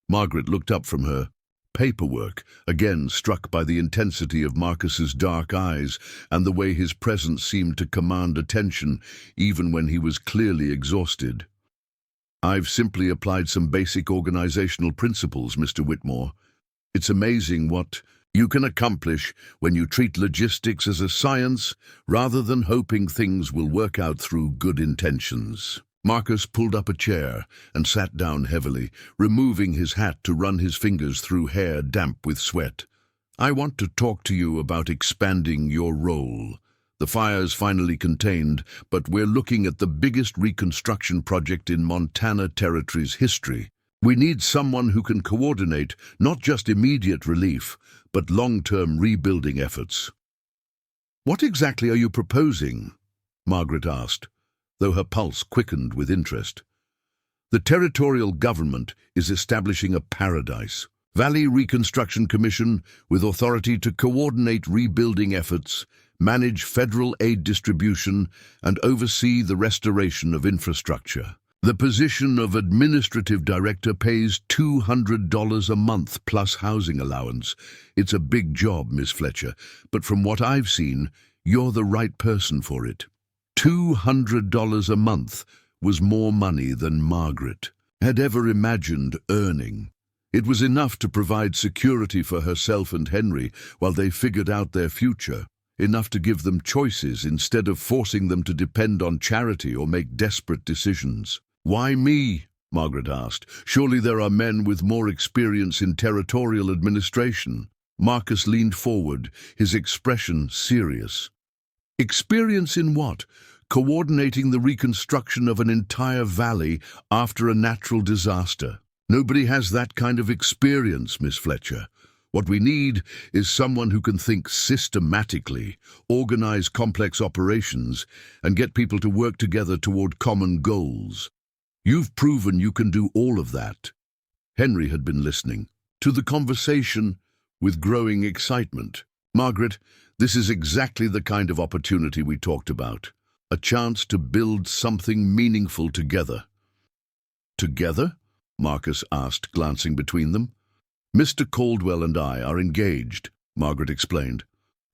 Margaret looked up from her paperwork, again struck by the intensity of Marcus's dark eyes and the way his presence seemed to command attention even when he was clearly exhausted. "I've simply applied some basic organizational principles, Mr. Whitmore. It's amazing what you can accomplish when you treat logistics as a science rather than hoping things will work out through good intentions." Marcus pulled up a chair and sat down heavily, removing his hat to run his fingers through hair damp with sweat. "I want to talk to you about expanding your role. The fire's finally contained, but we're looking at the biggest reconstruction project in Montana Territory's history. We need someone who can coordinate not just immediate relief, but long-term rebuilding efforts." "What exactly are you proposing?" Margaret asked, though her pulse quickened with interest. "The territorial government is establishing a Paradise Valley Reconstruction Commission with authority to coordinate rebuilding efforts, manage federal aid distribution, and oversee the restoration of infrastructure. The position of administrative director pays $200 a month plus housing allowance. It's a big job, Miss Fletcher, but from what I've seen, you're the right person for it." $200 a month was more money than Margaret had ever imagined earning. It was enough to provide security for herself and Henry while they figured out their future, enough to give them choices instead of forcing them to depend on charity or make desperate decisions. "Why me?" Margaret asked. "Surely there are men with more experience in territorial administration." Marcus leaned forward, his expression serious. "Experience in what? coordinating the reconstruction of an entire valley after a natural disaster. Nobody has that kind of experience, Miss Fletcher. What we need is someone who can think systematically, organize complex operations, and get people to work together toward common goals. You've proven you can do all of that. Henry had been listening to the conversation with growing excitement. Margaret, this is exactly the kind of opportunity we talked about. A chance to build something meaningful together. Together? Marcus asked, glancing between them. Mr. Caldwell and I are engaged, Margaret explained,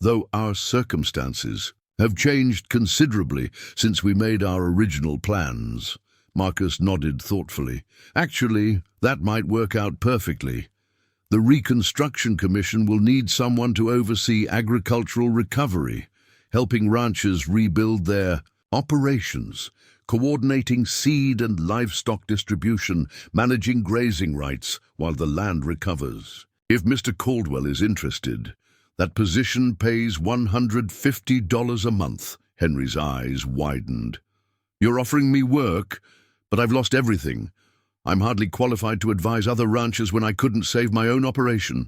though our circumstances have changed considerably since we made our original plans. Marcus nodded thoughtfully. Actually, that might work out perfectly. The Reconstruction Commission will need someone to oversee agricultural recovery, helping ranchers rebuild their operations, coordinating seed and livestock distribution, managing grazing rights while the land recovers. If Mr. Caldwell is interested, that position pays $150 a month. Henry's eyes widened. You're offering me work, but I've lost everything. I'm hardly qualified to advise other ranchers when I couldn't save my own operation.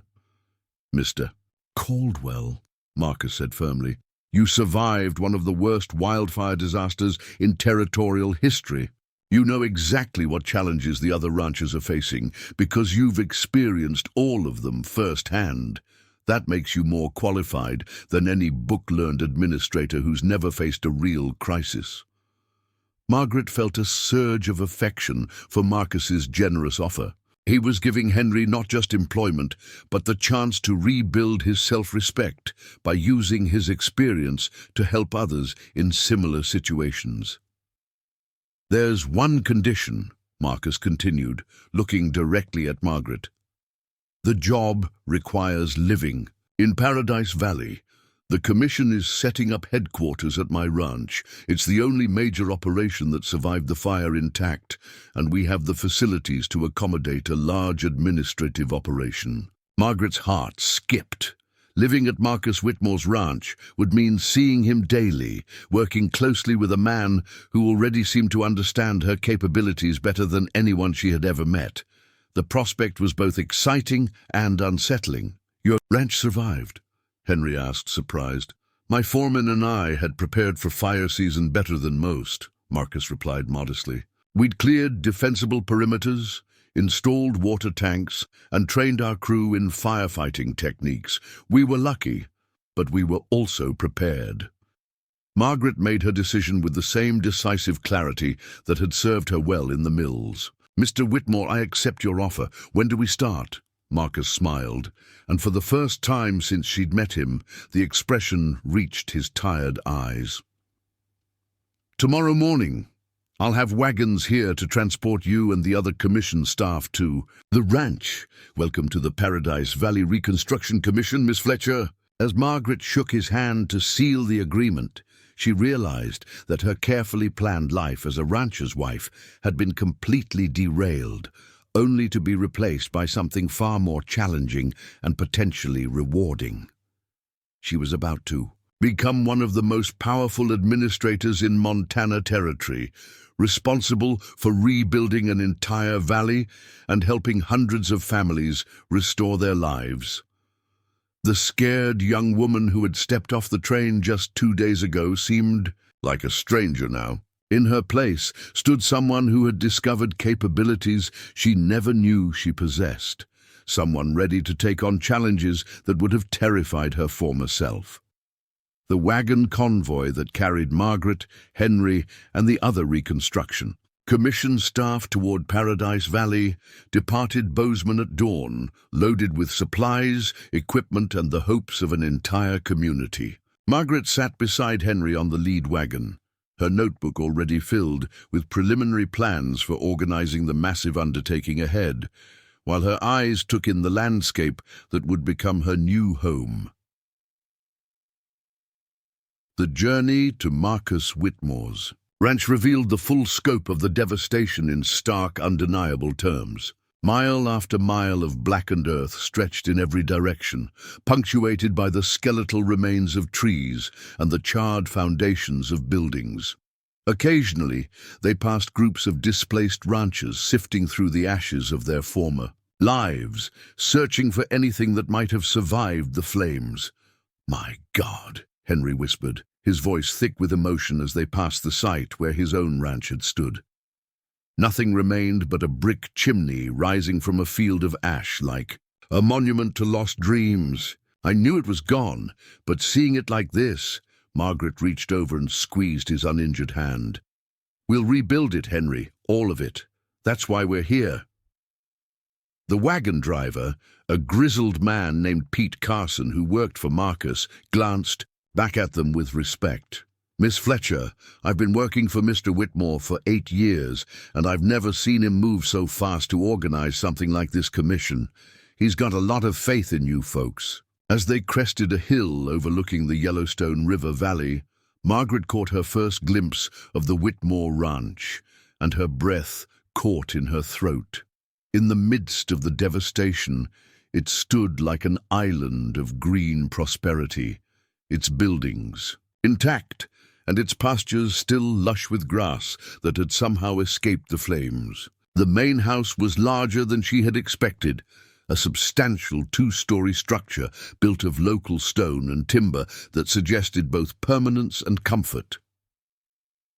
Mr. Caldwell, Marcus said firmly, you survived one of the worst wildfire disasters in territorial history. You know exactly what challenges the other ranchers are facing because you've experienced all of them firsthand. That makes you more qualified than any book-learned administrator who's never faced a real crisis. Margaret felt a surge of affection for Marcus's generous offer. He was giving Henry not just employment, but the chance to rebuild his self-respect by using his experience to help others in similar situations. There's one condition, Marcus continued, looking directly at Margaret. The job requires living. In Paradise Valley, the Commission is setting up headquarters at my ranch. It's the only major operation that survived the fire intact, and we have the facilities to accommodate a large administrative operation. Margaret's heart skipped. Living at Marcus Whitmore's ranch would mean seeing him daily, working closely with a man who already seemed to understand her capabilities better than anyone she had ever met. The prospect was both exciting and unsettling. Your ranch survived? Henry asked, surprised. My foreman and I had prepared for fire season better than most, Marcus replied modestly. We'd cleared defensible perimeters, installed water tanks, and trained our crew in firefighting techniques. We were lucky, but we were also prepared. Margaret made her decision with the same decisive clarity that had served her well in the mills. Mr. Whitmore, I accept your offer. When do we start? Marcus smiled, and for the first time since she'd met him, the expression reached his tired eyes. Tomorrow morning. I'll have wagons here to transport you and the other commission staff to the ranch. Welcome to the Paradise Valley Reconstruction Commission, Miss Fletcher. As Margaret shook his hand to seal the agreement, she realized that her carefully planned life as a rancher's wife had been completely derailed, only to be replaced by something far more challenging and potentially rewarding. She was about to become one of the most powerful administrators in Montana Territory, responsible for rebuilding an entire valley and helping hundreds of families restore their lives. The scared young woman who had stepped off the train just 2 days ago seemed like a stranger now. In her place stood someone who had discovered capabilities she never knew she possessed, someone ready to take on challenges that would have terrified her former self. The wagon convoy that carried Margaret, Henry, and the other reconstruction commission staff toward Paradise Valley departed Bozeman at dawn, loaded with supplies, equipment, and the hopes of an entire community. Margaret sat beside Henry on the lead wagon, her notebook already filled with preliminary plans for organizing the massive undertaking ahead, while her eyes took in the landscape that would become her new home. The journey to Marcus Whitmore's ranch revealed the full scope of the devastation in stark, undeniable terms. Mile after mile of blackened earth stretched in every direction, punctuated by the skeletal remains of trees and the charred foundations of buildings. Occasionally, they passed groups of displaced ranchers sifting through the ashes of their former lives, searching for anything that might have survived the flames. "My God," Henry whispered, his voice thick with emotion as they passed the site where his own ranch had stood. Nothing remained but a brick chimney rising from a field of ash like a monument to lost dreams. "I knew it was gone, but seeing it like this—" Margaret reached over and squeezed his uninjured hand. "We'll rebuild it, Henry, all of it. That's why we're here." The wagon driver, a grizzled man named Pete Carson who worked for Marcus, glanced back at them with respect. "Miss Fletcher, I've been working for Mr. Whitmore for 8 years, and I've never seen him move so fast to organize something like this commission. He's got a lot of faith in you folks." As they crested a hill overlooking the Yellowstone River Valley, Margaret caught her first glimpse of the Whitmore Ranch, and her breath caught in her throat. In the midst of the devastation, it stood like an island of green prosperity, its buildings intact, and its pastures still lush with grass that had somehow escaped the flames. The main house was larger than she had expected, a substantial 2-story structure built of local stone and timber that suggested both permanence and comfort.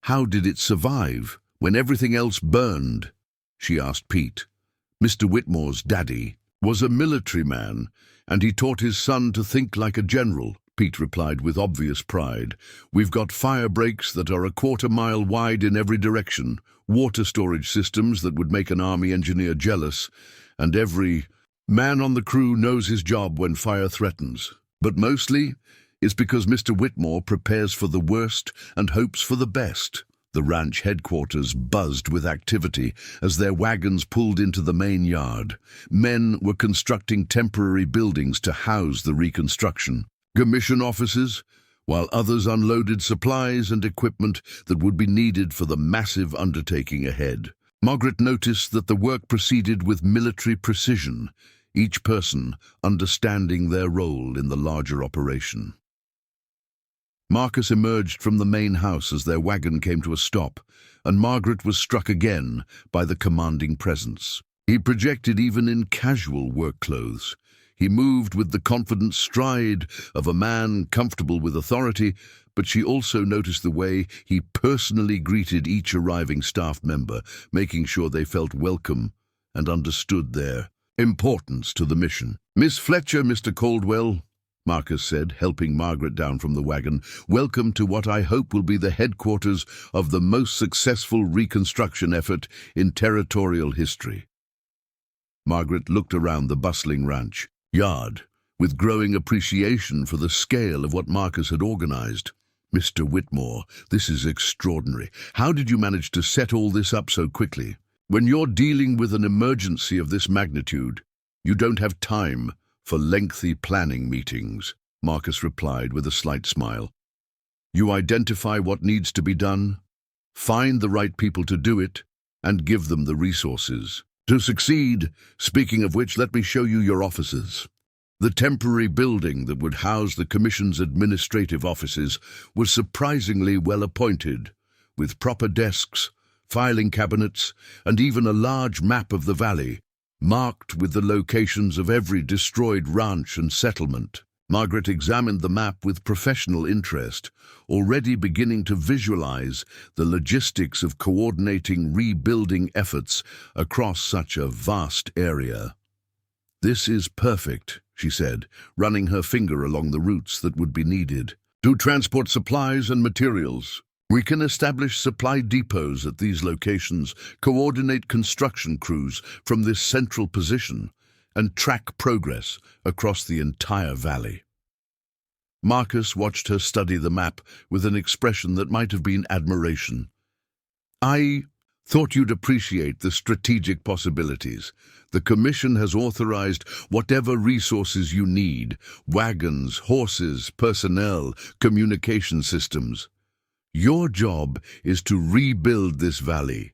"How did it survive when everything else burned?" she asked Pete. Mr. Whitmore's daddy was a military man, and he taught his son to think like a general, Pete replied with obvious pride. "We've got fire breaks that are a 1/4 mile wide in every direction, water storage systems that would make an army engineer jealous, and every man on the crew knows his job when fire threatens. But mostly, it's because Mr. Whitmore prepares for the worst and hopes for the best." The ranch headquarters buzzed with activity as their wagons pulled into the main yard. Men were constructing temporary buildings to house the reconstruction, commission offices, while others unloaded supplies and equipment that would be needed for the massive undertaking ahead. Margaret noticed that the work proceeded with military precision, each person understanding their role in the larger operation. Marcus emerged from the main house as their wagon came to a stop, and Margaret was struck again by the commanding presence. He projected even in casual work clothes. He moved with the confident stride of a man comfortable with authority, but she also noticed the way he personally greeted each arriving staff member, making sure they felt welcome and understood their importance to the mission. "Miss Fletcher, Mr. Caldwell," Marcus said, helping Margaret down from the wagon, "welcome to what I hope will be the headquarters of the most successful reconstruction effort in territorial history." Margaret looked around the bustling ranch yard with growing appreciation for the scale of what Marcus had organized. "Mr. Whitmore, this is extraordinary. How did you manage to set all this up so quickly? When you're dealing with an emergency of this magnitude, you don't have time for lengthy planning meetings," Marcus replied with a slight smile. "You identify what needs to be done, find the right people to do it, and give them the resources to succeed. Speaking of which, let me show you your offices." The temporary building that would house the Commission's administrative offices was surprisingly well appointed, with proper desks, filing cabinets, and even a large map of the valley, marked with the locations of every destroyed ranch and settlement. Margaret examined the map with professional interest, already beginning to visualize the logistics of coordinating rebuilding efforts across such a vast area. "This is perfect," she said, running her finger along the routes that would be needed to transport supplies and materials. "We can establish supply depots at these locations, coordinate construction crews from this central position, and track progress across the entire valley." Marcus watched her study the map with an expression that might have been admiration. "I thought you'd appreciate the strategic possibilities. The Commission has authorized whatever resources you need: wagons, horses, personnel, communication systems. Your job is to rebuild this valley,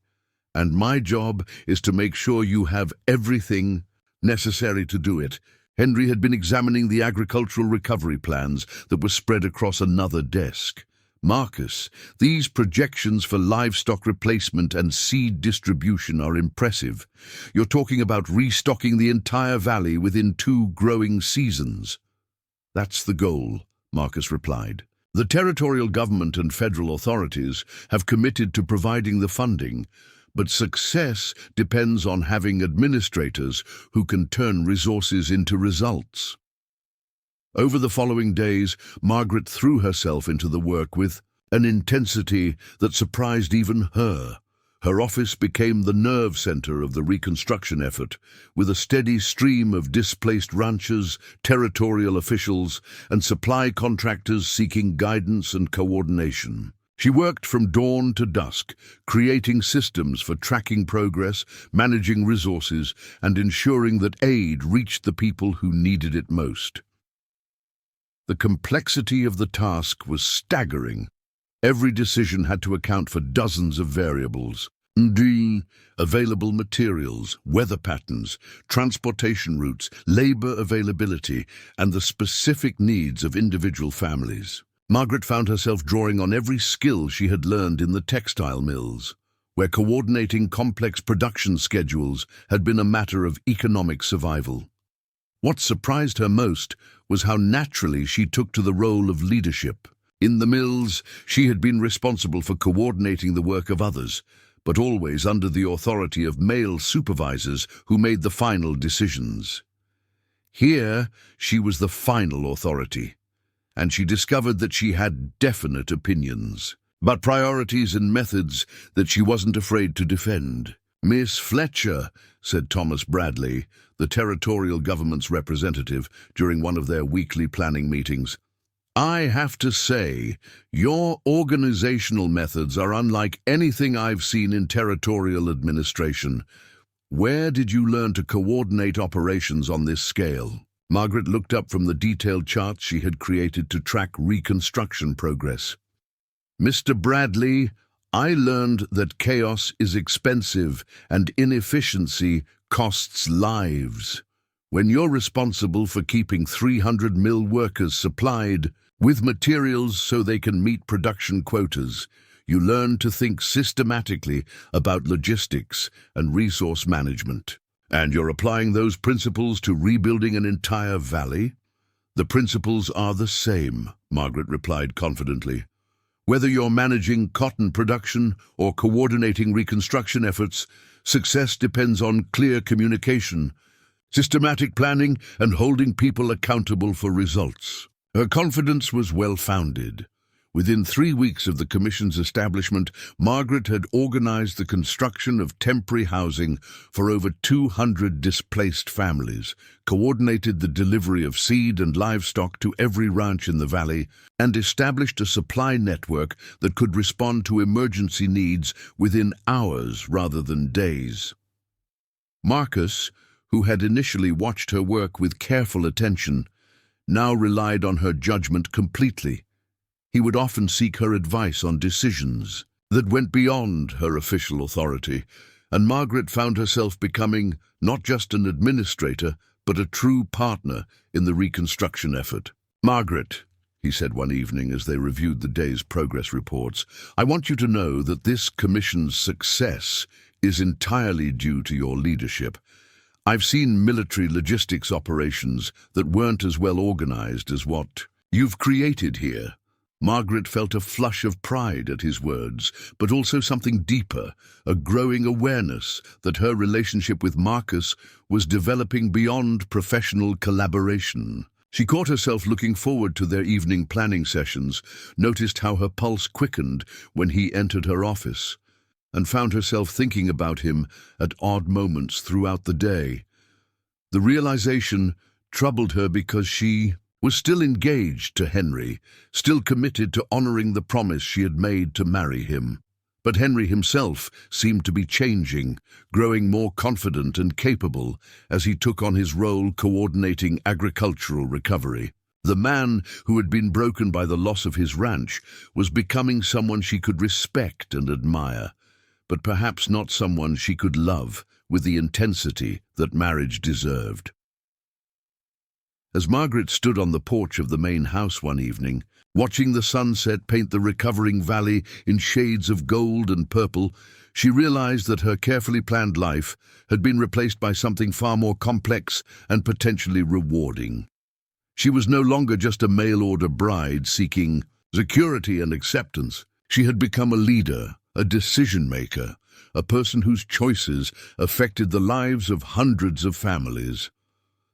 and my job is to make sure you have everything necessary to do it." Henry had been examining the agricultural recovery plans that were spread across another desk. Marcus, these projections for livestock replacement and seed distribution are impressive. You're talking about restocking the entire valley within 2 growing seasons. That's the goal, Marcus replied. The territorial government and federal authorities have committed to providing the funding, but success depends on having administrators who can turn resources into results. Over the following days, Margaret threw herself into the work with an intensity that surprised even her. Her office became the nerve center of the reconstruction effort, with a steady stream of displaced ranchers, territorial officials, and supply contractors seeking guidance and coordination. She worked from dawn to dusk, creating systems for tracking progress, managing resources, and ensuring that aid reached the people who needed it most. The complexity of the task was staggering. Every decision had to account for dozens of variables. Available materials, weather patterns, transportation routes, labor availability, and the specific needs of individual families. Margaret found herself drawing on every skill she had learned in the textile mills, where coordinating complex production schedules had been a matter of economic survival. What surprised her most was how naturally she took to the role of leadership. In the mills, she had been responsible for coordinating the work of others, but always under the authority of male supervisors who made the final decisions. Here, she was the final authority, and she discovered that she had definite opinions, but priorities and methods that she wasn't afraid to defend. "Miss Fletcher," said Thomas Bradley, the territorial government's representative, during one of their weekly planning meetings, "I have to say, your organizational methods are unlike anything I've seen in territorial administration. Where did you learn to coordinate operations on this scale?" Margaret looked up from the detailed charts she had created to track reconstruction progress. "Mr. Bradley, I learned that chaos is expensive and inefficiency costs lives. When you're responsible for keeping 300 mill workers supplied with materials so they can meet production quotas, you learn to think systematically about logistics and resource management. And you're applying those principles to rebuilding an entire valley?" "The principles are the same," Margaret replied confidently. "Whether you're managing cotton production or coordinating reconstruction efforts, success depends on clear communication, systematic planning, and holding people accountable for results." Her confidence was well-founded. Within 3 weeks of the Commission's establishment, Margaret had organized the construction of temporary housing for over 200 displaced families, coordinated the delivery of seed and livestock to every ranch in the valley, and established a supply network that could respond to emergency needs within hours rather than days. Marcus, who had initially watched her work with careful attention, now relied on her judgment completely. He would often seek her advice on decisions that went beyond her official authority, and Margaret found herself becoming not just an administrator, but a true partner in the reconstruction effort. "Margaret," he said one evening as they reviewed the day's progress reports, "I want you to know that this commission's success is entirely due to your leadership. I've seen military logistics operations that weren't as well organized as what you've created here." Margaret felt a flush of pride at his words, but also something deeper, a growing awareness that her relationship with Marcus was developing beyond professional collaboration. She caught herself looking forward to their evening planning sessions, noticed how her pulse quickened when he entered her office, and found herself thinking about him at odd moments throughout the day. The realization troubled her because she was still engaged to Henry, still committed to honoring the promise she had made to marry him. But Henry himself seemed to be changing, growing more confident and capable as he took on his role coordinating agricultural recovery. The man who had been broken by the loss of his ranch was becoming someone she could respect and admire, but perhaps not someone she could love with the intensity that marriage deserved. As Margaret stood on the porch of the main house one evening, watching the sunset paint the recovering valley in shades of gold and purple, she realized that her carefully planned life had been replaced by something far more complex and potentially rewarding. She was no longer just a mail-order bride seeking security and acceptance. She had become a leader, a decision-maker, a person whose choices affected the lives of hundreds of families.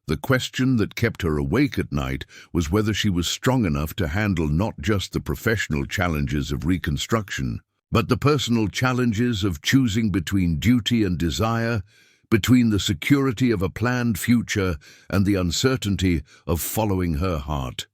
The question that kept her awake at night was whether she was strong enough to handle not just the professional challenges of reconstruction, but the personal challenges of choosing between duty and desire, between the security of a planned future and the uncertainty of following her heart.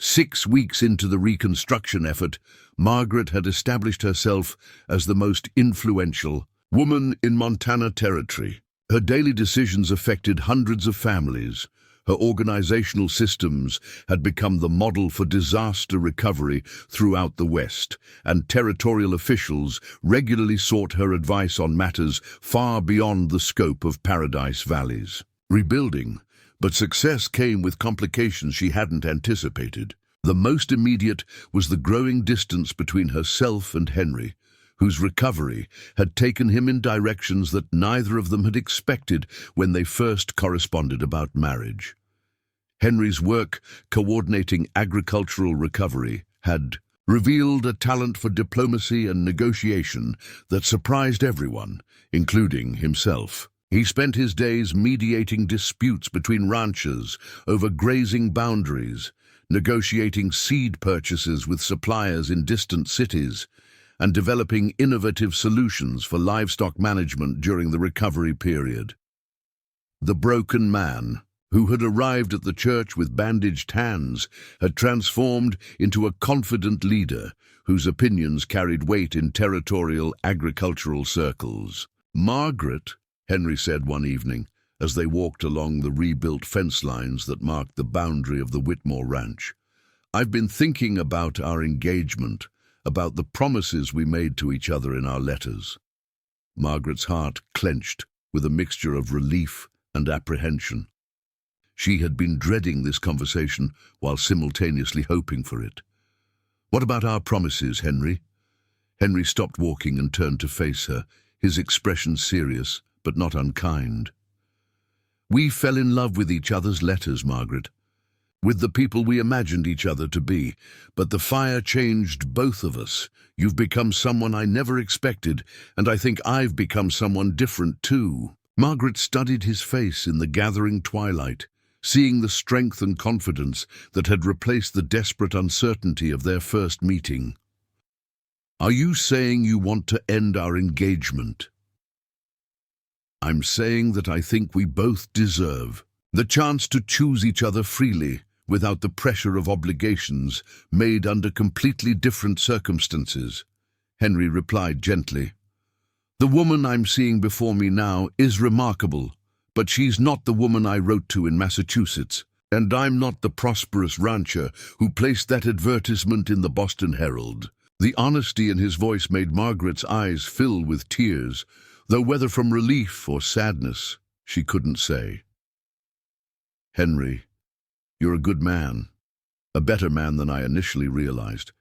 6 weeks into the reconstruction effort, Margaret had established herself as the most influential woman in Montana Territory. Her daily decisions affected hundreds of families. Her organizational systems had become the model for disaster recovery throughout the West, and territorial officials regularly sought her advice on matters far beyond the scope of Paradise Valley's rebuilding. But success came with complications she hadn't anticipated. The most immediate was the growing distance between herself and Henry, whose recovery had taken him in directions that neither of them had expected when they first corresponded about marriage. Henry's work coordinating agricultural recovery had revealed a talent for diplomacy and negotiation that surprised everyone, including himself. He spent his days mediating disputes between ranchers over grazing boundaries, negotiating seed purchases with suppliers in distant cities, and developing innovative solutions for livestock management during the recovery period. The broken man, who had arrived at the church with bandaged hands, had transformed into a confident leader whose opinions carried weight in territorial agricultural circles. "Margaret," Henry said one evening, as they walked along the rebuilt fence lines that marked the boundary of the Whitmore ranch, "I've been thinking about our engagement, about the promises we made to each other in our letters." Margaret's heart clenched with a mixture of relief and apprehension. She had been dreading this conversation while simultaneously hoping for it. "What about our promises, Henry?" Henry stopped walking and turned to face her, his expression serious but not unkind. "We fell in love with each other's letters, Margaret, with the people we imagined each other to be, but the fire changed both of us. You've become someone I never expected, and I think I've become someone different too." Margaret studied his face in the gathering twilight, seeing the strength and confidence that had replaced the desperate uncertainty of their first meeting. "Are you saying you want to end our engagement?" "I'm saying that I think we both deserve the chance to choose each other freely, without the pressure of obligations made under completely different circumstances," Henry replied gently. "The woman I'm seeing before me now is remarkable, but she's not the woman I wrote to in Massachusetts, and I'm not the prosperous rancher who placed that advertisement in the Boston Herald." The honesty in his voice made Margaret's eyes fill with tears, though whether from relief or sadness, she couldn't say. "Henry, you're a good man, a better man than I initially realized.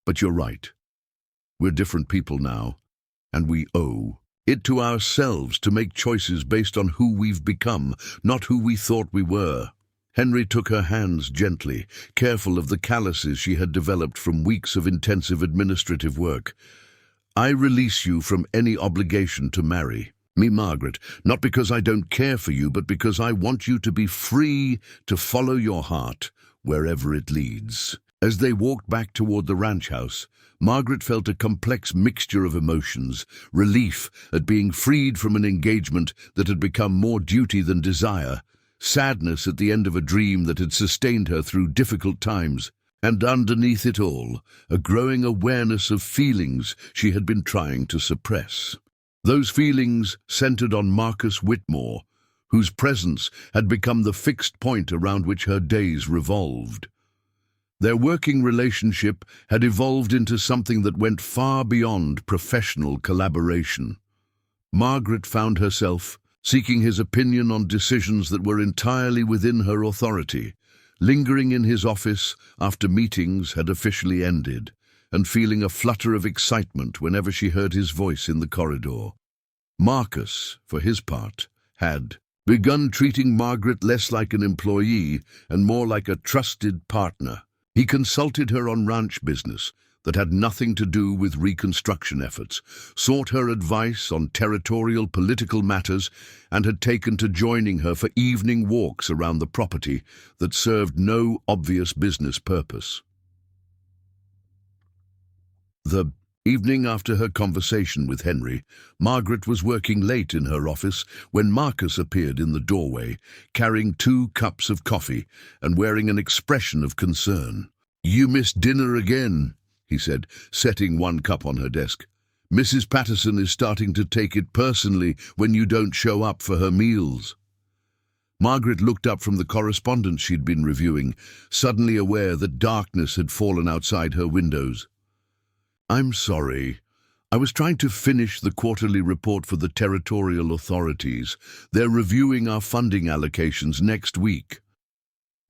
But you're right. We're different people now, and we owe it to ourselves to make choices based on who we've become, not who we thought we were." Henry took her hands gently, careful of the calluses she had developed from weeks of intensive administrative work. "I release you from any obligation to marry me, Margaret, not because I don't care for you, but because I want you to be free to follow your heart wherever it leads." As they walked back toward the ranch house, Margaret felt a complex mixture of emotions: relief at being freed from an engagement that had become more duty than desire, sadness at the end of a dream that had sustained her through difficult times, and underneath it all, a growing awareness of feelings she had been trying to suppress. Those feelings centered on Marcus Whitmore, whose presence had become the fixed point around which her days revolved. Their working relationship had evolved into something that went far beyond professional collaboration. Margaret found herself seeking his opinion on decisions that were entirely within her authority, lingering in his office after meetings had officially ended, and feeling a flutter of excitement whenever she heard his voice in the corridor. Marcus, for his part, had begun treating Margaret less like an employee and more like a trusted partner. He consulted her on ranch business that had nothing to do with reconstruction efforts, sought her advice on territorial political matters, and had taken to joining her for evening walks around the property that served no obvious business purpose. The evening after her conversation with Henry, Margaret was working late in her office when Marcus appeared in the doorway, carrying 2 cups of coffee and wearing an expression of concern. "You missed dinner again," he said, setting 1 cup on her desk. "Mrs. Patterson is starting to take it personally when you don't show up for her meals." Margaret looked up from the correspondence she'd been reviewing, suddenly aware that darkness had fallen outside her windows. "I'm sorry. I was trying to finish the quarterly report for the territorial authorities. They're reviewing our funding allocations next week."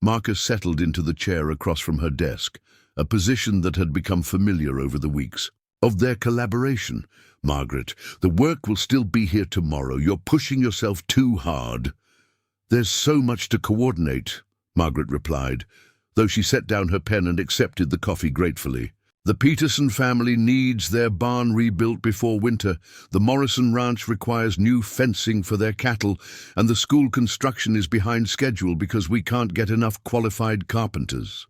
Marcus settled into the chair across from her desk, a position that had become familiar over the weeks of their collaboration. "Margaret, the work will still be here tomorrow. You're pushing yourself too hard." "There's so much to coordinate," Margaret replied, though she set down her pen and accepted the coffee gratefully. "The Peterson family needs their barn rebuilt before winter, the Morrison Ranch requires new fencing for their cattle, and the school construction is behind schedule because we can't get enough qualified carpenters.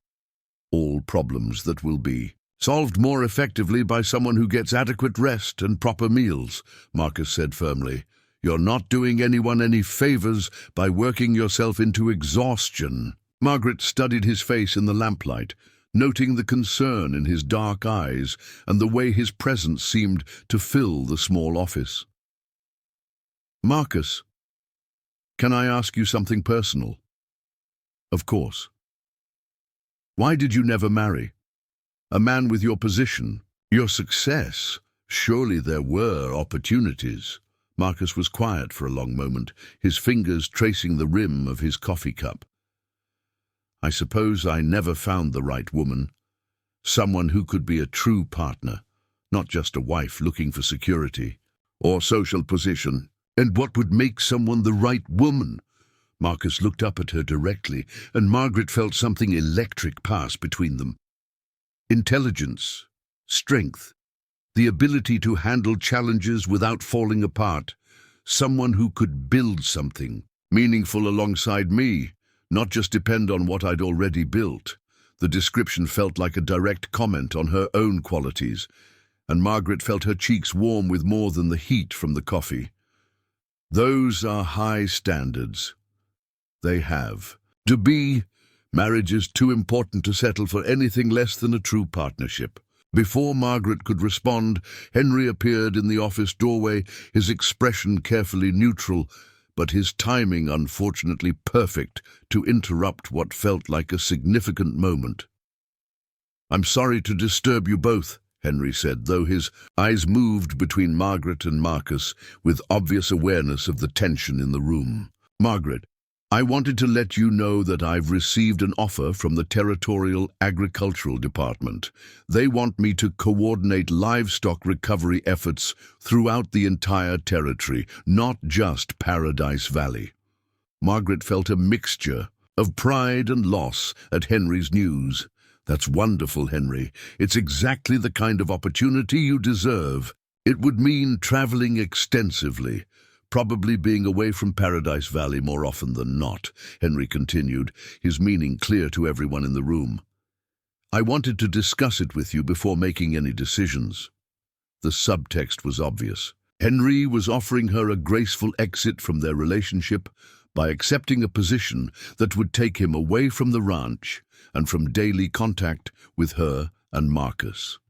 All problems that will be solved more effectively by someone who gets adequate rest and proper meals," Marcus said firmly. "You're not doing anyone any favors by working yourself into exhaustion." Margaret studied his face in the lamplight, noting the concern in his dark eyes and the way his presence seemed to fill the small office. "Marcus, can I ask you something personal?" "Of course." "Why did you never marry? A man with your position, your success. Surely there were opportunities." Marcus was quiet for a long moment, his fingers tracing the rim of his coffee cup. "I suppose I never found the right woman. Someone who could be a true partner, not just a wife looking for security or social position." "And what would make someone the right woman?" Marcus looked up at her directly, and Margaret felt something electric pass between them. "Intelligence, strength, the ability to handle challenges without falling apart. Someone who could build something meaningful alongside me, not just depend on what I'd already built." The description felt like a direct comment on her own qualities, and Margaret felt her cheeks warm with more than the heat from the coffee. "Those are high standards." They have to be. Marriage is too important to settle for anything less than a true partnership. Before Margaret could respond, Henry appeared in the office doorway, his expression carefully neutral, but his timing unfortunately perfect to interrupt what felt like a significant moment. "I'm sorry to disturb you both," Henry said, though his eyes moved between Margaret and Marcus with obvious awareness of the tension in the room. "Margaret, I wanted to let you know that I've received an offer from the Territorial Agricultural Department. They want me to coordinate livestock recovery efforts throughout the entire territory, not just Paradise Valley." Margaret felt a mixture of pride and loss at Henry's news. "That's wonderful, Henry. It's exactly the kind of opportunity you deserve. It would mean traveling extensively, probably being away from Paradise Valley more often than not," Henry continued, his meaning clear to everyone in the room. "I wanted to discuss it with you before making any decisions." The subtext was obvious. Henry was offering her a graceful exit from their relationship by accepting a position that would take him away from the ranch and from daily contact with her and Marcus.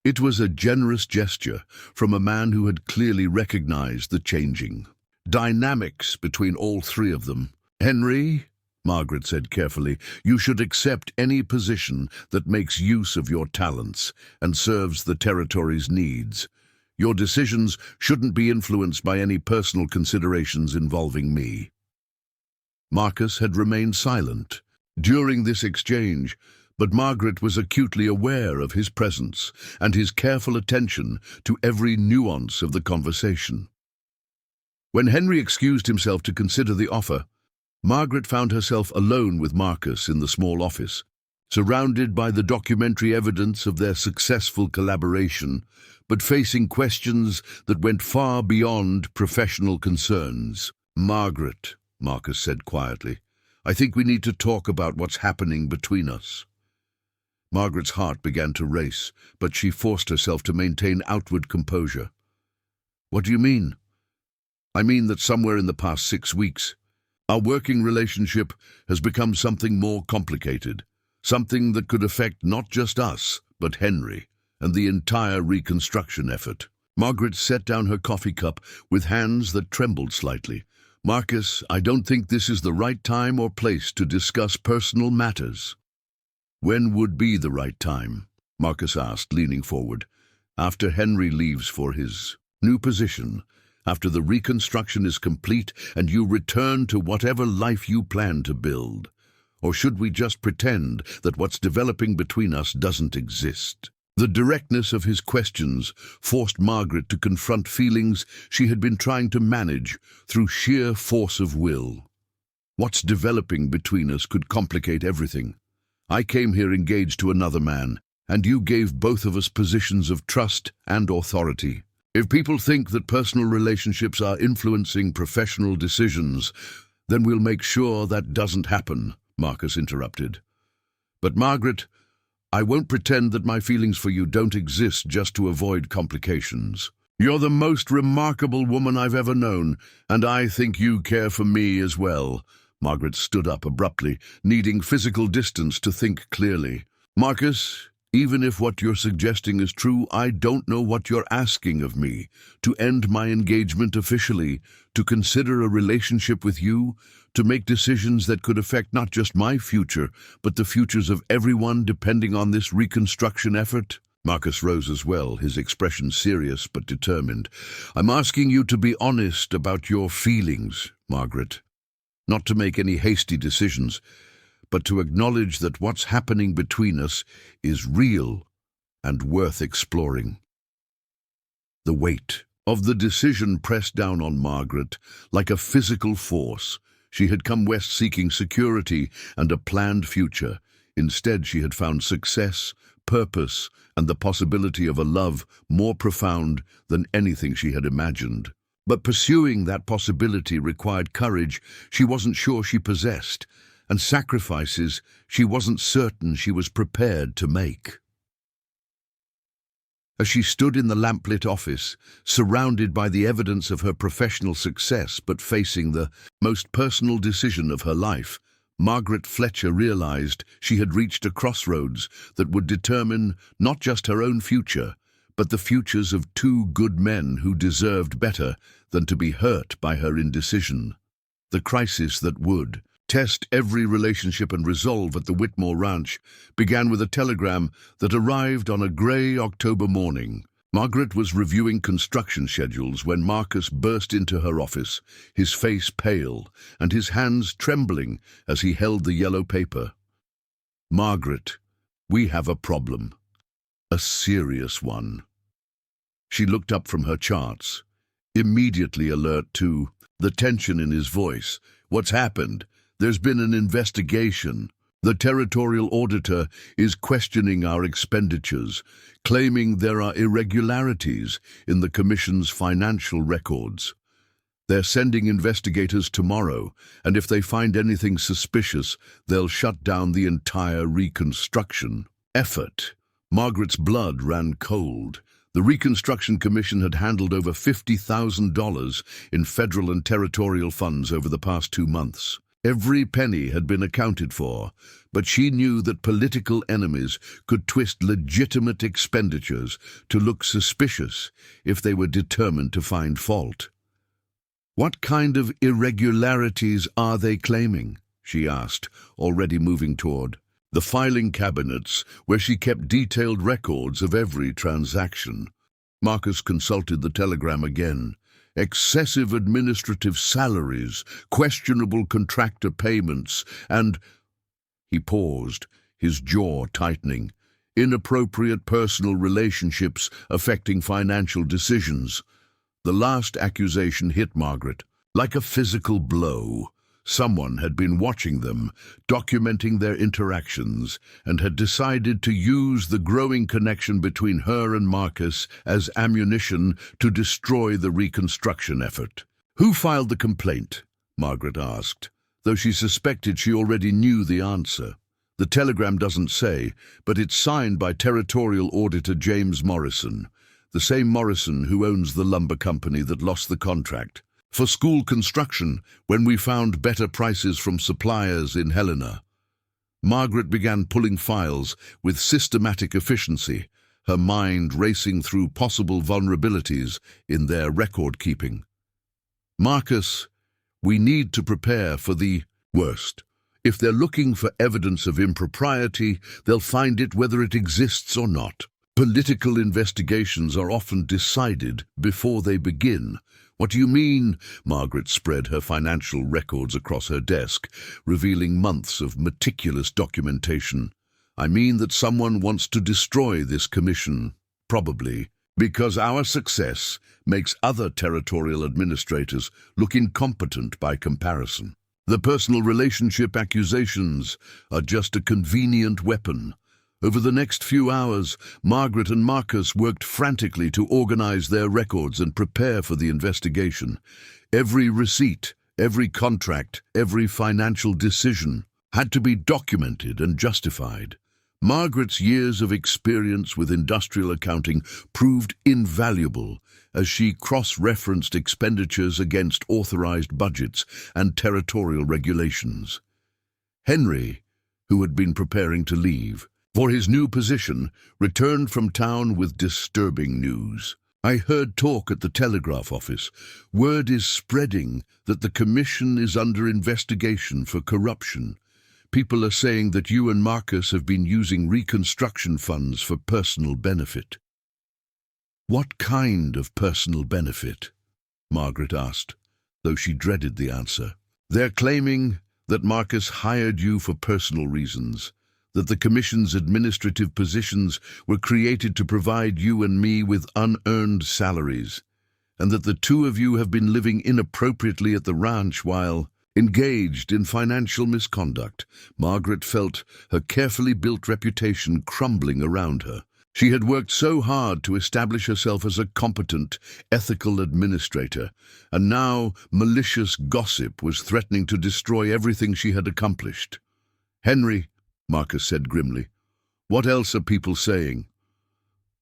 It was a generous gesture from a man who had clearly recognized the changing dynamics between all 3 of them. "Henry," Margaret said carefully, "you should accept any position that makes use of your talents and serves the territory's needs. Your decisions shouldn't be influenced by any personal considerations involving me." Marcus had remained silent during this exchange, but Margaret was acutely aware of his presence and his careful attention to every nuance of the conversation. When Henry excused himself to consider the offer, Margaret found herself alone with Marcus in the small office, surrounded by the documentary evidence of their successful collaboration, but facing questions that went far beyond professional concerns. "Margaret," Marcus said quietly, "I think we need to talk about what's happening between us." Margaret's heart began to race, but she forced herself to maintain outward composure. "What do you mean?" "I mean that somewhere in the past 6 weeks, our working relationship has become something more complicated, something that could affect not just us, but Henry and the entire reconstruction effort." Margaret set down her coffee cup with hands that trembled slightly. "Marcus, I don't think this is the right time or place to discuss personal matters." "When would be the right time?" Marcus asked, leaning forward. "After Henry leaves for his new position, after the reconstruction is complete and you return to whatever life you plan to build? Or should we just pretend that what's developing between us doesn't exist?" The directness of his questions forced Margaret to confront feelings she had been trying to manage through sheer force of will. What's developing between us could complicate everything. I came here engaged to another man, and you gave both of us positions of trust and authority. If people think that personal relationships are influencing professional decisions, then we'll make sure that doesn't happen, Marcus interrupted. But Margaret, I won't pretend that my feelings for you don't exist just to avoid complications. You're the most remarkable woman I've ever known, and I think you care for me as well. Margaret stood up abruptly, needing physical distance to think clearly. Marcus, even if what you're suggesting is true, I don't know what you're asking of me. To end my engagement officially, to consider a relationship with you, to make decisions that could affect not just my future, but the futures of everyone depending on this reconstruction effort? Marcus rose as well, his expression serious but determined. I'm asking you to be honest about your feelings, Margaret. Not to make any hasty decisions, but to acknowledge that what's happening between us is real and worth exploring. The weight of the decision pressed down on Margaret like a physical force. She had come west seeking security and a planned future. Instead, she had found success, purpose, and the possibility of a love more profound than anything she had imagined. But pursuing that possibility required courage she wasn't sure she possessed, and sacrifices she wasn't certain she was prepared to make. As she stood in the lamplit office, surrounded by the evidence of her professional success but facing the most personal decision of her life, Margaret Fletcher realized she had reached a crossroads that would determine not just her own future, but the futures of two good men who deserved better than to be hurt by her indecision. The crisis that would test every relationship and resolve at the Whitmore ranch began with a telegram that arrived on a grey October morning. Margaret was reviewing construction schedules when Marcus burst into her office, his face pale and his hands trembling as he held the yellow paper. Margaret, we have a problem. A serious one. She looked up from her charts, immediately alert to the tension in his voice. What's happened? There's been an investigation. The territorial auditor is questioning our expenditures, claiming there are irregularities in the Commission's financial records. They're sending investigators tomorrow, and if they find anything suspicious, they'll shut down the entire reconstruction effort. Margaret's blood ran cold. The Reconstruction Commission had handled over $50,000 in federal and territorial funds over the past 2 months. Every penny had been accounted for, but she knew that political enemies could twist legitimate expenditures to look suspicious if they were determined to find fault. What kind of irregularities are they claiming? She asked, already moving toward the filing cabinets where she kept detailed records of every transaction. Marcus consulted the telegram again. Excessive administrative salaries, questionable contractor payments, and— He paused, his jaw tightening. Inappropriate personal relationships affecting financial decisions. The last accusation hit Margaret like a physical blow. Someone had been watching them, documenting their interactions, and had decided to use the growing connection between her and Marcus as ammunition to destroy the reconstruction effort. "Who filed the complaint?" Margaret asked, though she suspected she already knew the answer. The telegram doesn't say, but it's signed by Territorial Auditor James Morrison, the same Morrison who owns the lumber company that lost the contract. For school construction, when we found better prices from suppliers in Helena. Margaret began pulling files with systematic efficiency, her mind racing through possible vulnerabilities in their record-keeping. "Marcus, we need to prepare for the worst. If they're looking for evidence of impropriety, they'll find it whether it exists or not. Political investigations are often decided before they begin." "What do you mean?" Margaret spread her financial records across her desk, revealing months of meticulous documentation. "I mean that someone wants to destroy this commission, probably, because our success makes other territorial administrators look incompetent by comparison. The personal relationship accusations are just a convenient weapon." Over the next few hours, Margaret and Marcus worked frantically to organize their records and prepare for the investigation. Every receipt, every contract, every financial decision had to be documented and justified. Margaret's years of experience with industrial accounting proved invaluable as she cross-referenced expenditures against authorized budgets and territorial regulations. Henry, who had been preparing to leave for his new position, returned from town with disturbing news. "I heard talk at the telegraph office. Word is spreading that the commission is under investigation for corruption. People are saying that you and Marcus have been using reconstruction funds for personal benefit." "What kind of personal benefit?" Margaret asked, though she dreaded the answer. "They're claiming that Marcus hired you for personal reasons, that the Commission's administrative positions were created to provide you and me with unearned salaries, and that the two of you have been living inappropriately at the ranch while engaged in financial misconduct." Margaret felt her carefully built reputation crumbling around her. She had worked so hard to establish herself as a competent, ethical administrator, and now malicious gossip was threatening to destroy everything she had accomplished. "Henry," Marcus said grimly, "what else are people saying?"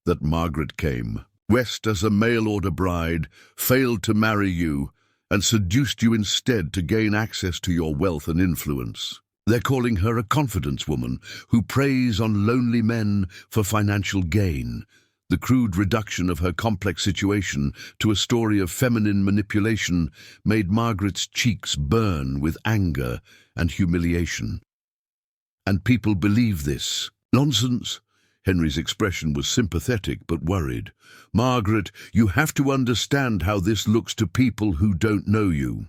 "That Margaret came west as a mail-order bride, failed to marry you, and seduced you instead to gain access to your wealth and influence. They're calling her a confidence woman who preys on lonely men for financial gain." The crude reduction of her complex situation to a story of feminine manipulation made Margaret's cheeks burn with anger and humiliation. "And people believe this?" "Nonsense." Henry's expression was sympathetic but worried. "Margaret, you have to understand how this looks to people who don't know you.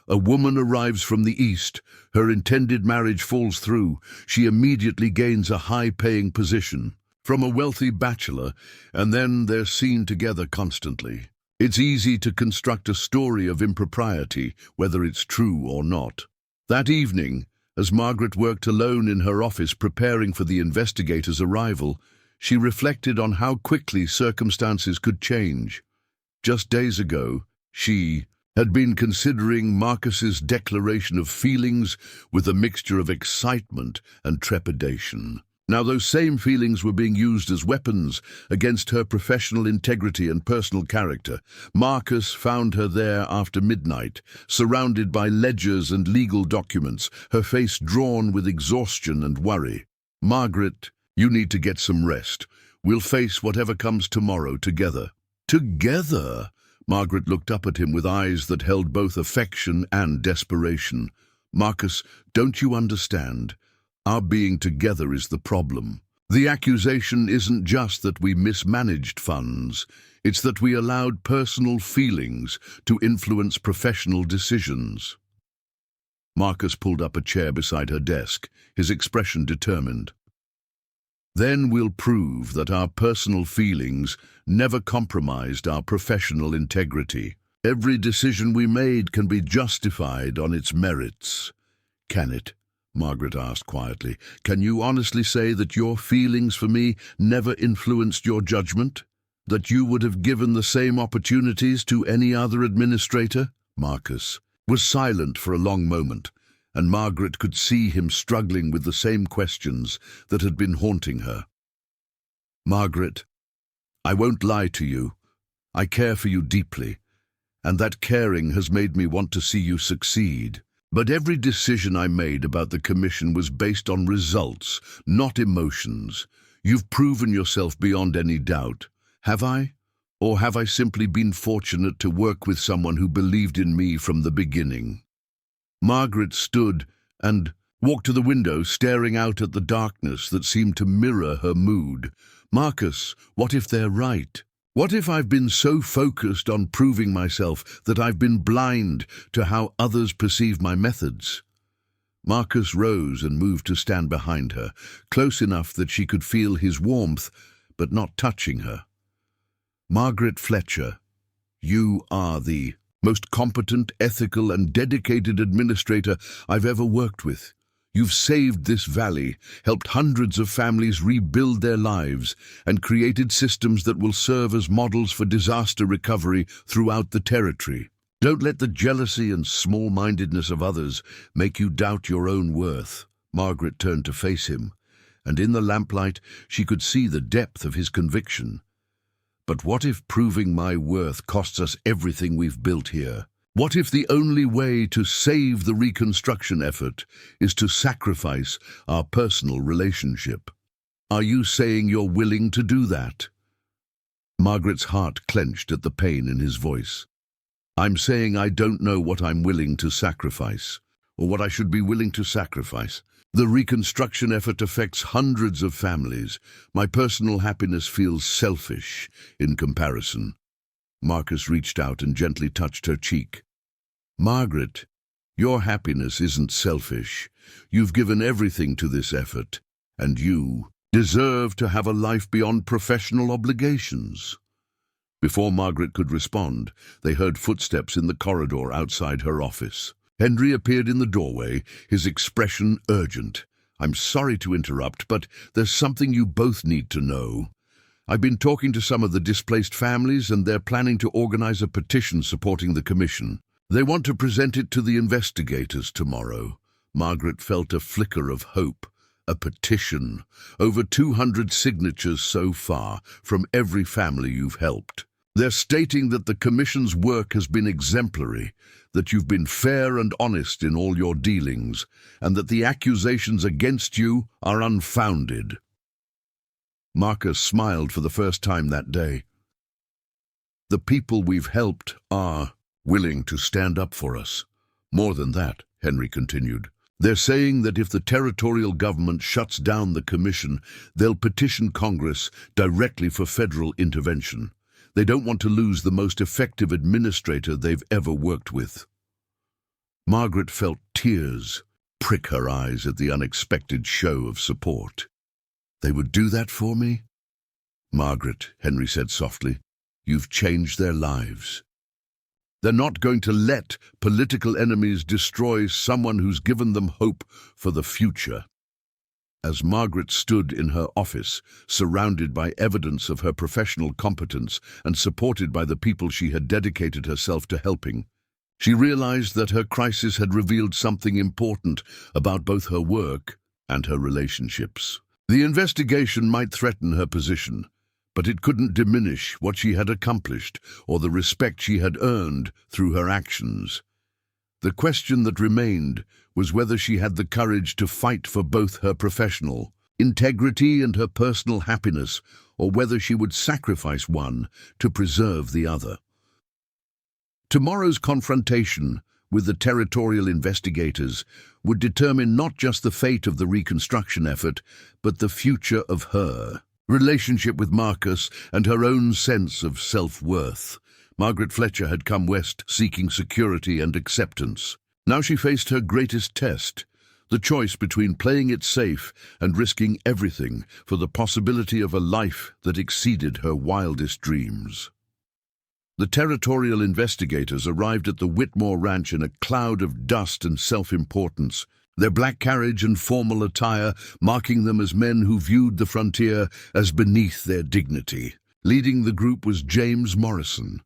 A woman arrives from the East, her intended marriage falls through, she immediately gains a high-paying position from a wealthy bachelor, and then they're seen together constantly. It's easy to construct a story of impropriety, whether it's true or not." That evening, as Margaret worked alone in her office preparing for the investigator's arrival, she reflected on how quickly circumstances could change. Just days ago, she had been considering Marcus's declaration of feelings with a mixture of excitement and trepidation. Now those same feelings were being used as weapons against her professional integrity and personal character. Marcus found her there after midnight, surrounded by ledgers and legal documents, her face drawn with exhaustion and worry. "Margaret, you need to get some rest. We'll face whatever comes tomorrow together." "Together?" Margaret looked up at him with eyes that held both affection and desperation. "Marcus, don't you understand? Our being together is the problem. The accusation isn't just that we mismanaged funds, it's that we allowed personal feelings to influence professional decisions. Marcus pulled up a chair beside her desk, his expression determined. Then we'll prove that our personal feelings never compromised our professional integrity. Every decision we made can be justified on its merits. Can it? Margaret asked quietly. Can you honestly say that your feelings for me never influenced your judgment? That you would have given the same opportunities to any other administrator? Marcus was silent for a long moment, and Margaret could see him struggling with the same questions that had been haunting her. Margaret, I won't lie to you. I care for you deeply, and that caring has made me want to see you succeed. But every decision I made about the commission was based on results, not emotions. You've proven yourself beyond any doubt. Have I? Or have I simply been fortunate to work with someone who believed in me from the beginning? Margaret stood and walked to the window, staring out at the darkness that seemed to mirror her mood. Marcus, what if they're right? What if I've been so focused on proving myself that I've been blind to how others perceive my methods? Marcus rose and moved to stand behind her, close enough that she could feel his warmth, but not touching her. Margaret Fletcher, you are the most competent, ethical, and dedicated administrator I've ever worked with. You've saved this valley, helped hundreds of families rebuild their lives, and created systems that will serve as models for disaster recovery throughout the territory. Don't let the jealousy and small-mindedness of others make you doubt your own worth. Margaret turned to face him, and in the lamplight she could see the depth of his conviction. But what if proving my worth costs us everything we've built here? What if the only way to save the reconstruction effort is to sacrifice our personal relationship? Are you saying you're willing to do that? Margaret's heart clenched at the pain in his voice. I'm saying I don't know what I'm willing to sacrifice, or what I should be willing to sacrifice. The reconstruction effort affects hundreds of families. My personal happiness feels selfish in comparison. Marcus reached out and gently touched her cheek. Margaret, your happiness isn't selfish. You've given everything to this effort, and you deserve to have a life beyond professional obligations. Before Margaret could respond, they heard footsteps in the corridor outside her office. Henry appeared in the doorway, his expression urgent. I'm sorry to interrupt, but there's something you both need to know. I've been talking to some of the displaced families, and they're planning to organize a petition supporting the commission. They want to present it to the investigators tomorrow. Margaret felt a flicker of hope. A petition. Over 200 signatures so far, from every family you've helped. They're stating that the commission's work has been exemplary, that you've been fair and honest in all your dealings, and that the accusations against you are unfounded. Marcus smiled for the first time that day. The people we've helped are willing to stand up for us. More than that, Henry continued. They're saying that if the territorial government shuts down the commission, they'll petition Congress directly for federal intervention. They don't want to lose the most effective administrator they've ever worked with. Margaret felt tears prick her eyes at the unexpected show of support. They would do that for me? Margaret, Henry said softly, you've changed their lives. They're not going to let political enemies destroy someone who's given them hope for the future. As Margaret stood in her office, surrounded by evidence of her professional competence and supported by the people she had dedicated herself to helping, she realized that her crisis had revealed something important about both her work and her relationships. The investigation might threaten her position, but it couldn't diminish what she had accomplished or the respect she had earned through her actions. The question that remained was whether she had the courage to fight for both her professional integrity and her personal happiness, or whether she would sacrifice one to preserve the other. Tomorrow's confrontation with the territorial investigators would determine not just the fate of the reconstruction effort, but the future of her relationship with Marcus and her own sense of self-worth. Margaret Fletcher had come west seeking security and acceptance. Now she faced her greatest test, the choice between playing it safe and risking everything for the possibility of a life that exceeded her wildest dreams. The territorial investigators arrived at the Whitmore ranch in a cloud of dust and self-importance, their black carriage and formal attire marking them as men who viewed the frontier as beneath their dignity. Leading the group was James Morrison,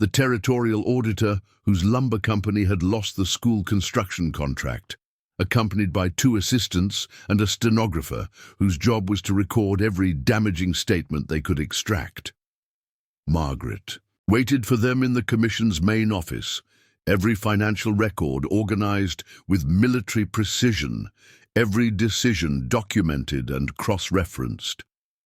the territorial auditor whose lumber company had lost the school construction contract, accompanied by 2 assistants and a stenographer whose job was to record every damaging statement they could extract. Margaret waited for them in the Commission's main office, every financial record organized with military precision, every decision documented and cross-referenced.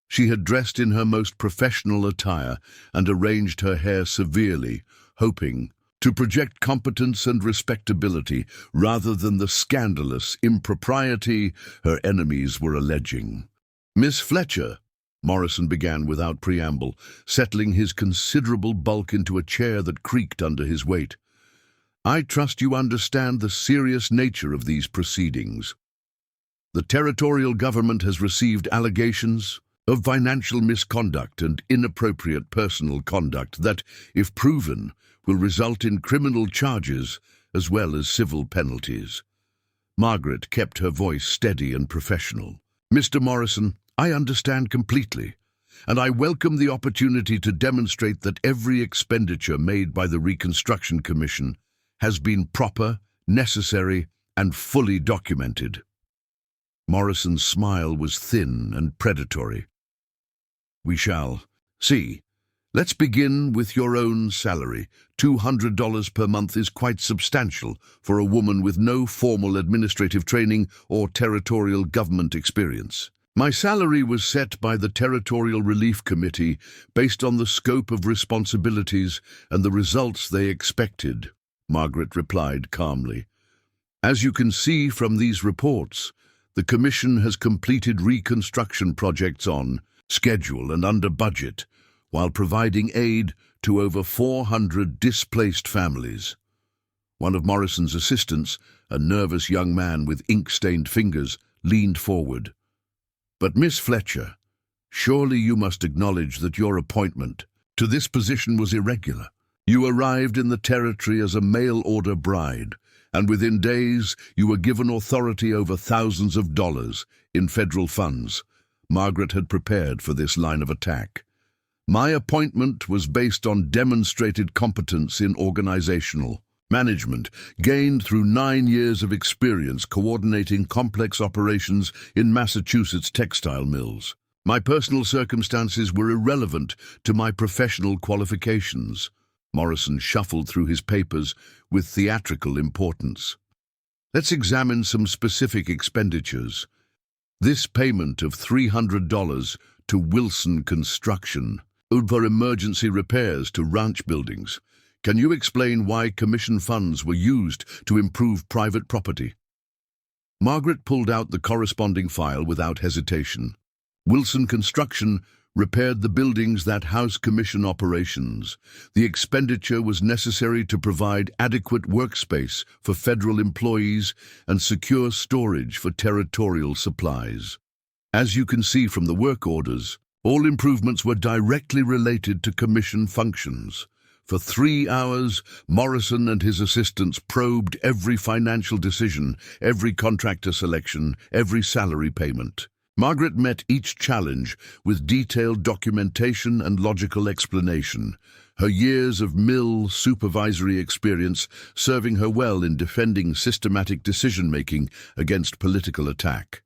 She had dressed in her most professional attire and arranged her hair severely, hoping to project competence and respectability rather than the scandalous impropriety her enemies were alleging. "Miss Fletcher," Morrison began without preamble, settling his considerable bulk into a chair that creaked under his weight. "I trust you understand the serious nature of these proceedings. The territorial government has received allegations of financial misconduct and inappropriate personal conduct that, if proven, will result in criminal charges as well as civil penalties." Margaret kept her voice steady and professional. "Mr. Morrison, I understand completely, and I welcome the opportunity to demonstrate that every expenditure made by the Reconstruction Commission has been proper, necessary, and fully documented." Morrison's smile was thin and predatory. "We shall see. Let's begin with your own salary. $200 per month is quite substantial for a woman with no formal administrative training or territorial government experience. My salary was set by the Territorial Relief Committee based on the scope of responsibilities and the results they expected," Margaret replied calmly. "As you can see from these reports, the Commission has completed reconstruction projects on schedule and under budget, while providing aid to over 400 displaced families." One of Morrison's assistants, a nervous young man with ink-stained fingers, leaned forward. "But Miss Fletcher, surely you must acknowledge that your appointment to this position was irregular. You arrived in the territory as a mail-order bride, and within days you were given authority over thousands of dollars in federal funds." Margaret had prepared for this line of attack. "My appointment was based on demonstrated competence in organizational management, gained through 9 years of experience coordinating complex operations in Massachusetts textile mills. My personal circumstances were irrelevant to my professional qualifications." Morrison shuffled through his papers with theatrical importance. "Let's examine some specific expenditures. This payment of $300 to Wilson Construction for emergency repairs to ranch buildings. Can you explain why commission funds were used to improve private property?" Margaret pulled out the corresponding file without hesitation. Wilson Construction repaired the buildings that house commission operations. The expenditure was necessary to provide adequate workspace for federal employees and secure storage for territorial supplies. As you can see from the work orders, all improvements were directly related to commission functions. For 3 hours, Morrison and his assistants probed every financial decision, every contractor selection, every salary payment. Margaret met each challenge with detailed documentation and logical explanation, her years of mill supervisory experience serving her well in defending systematic decision-making against political attack.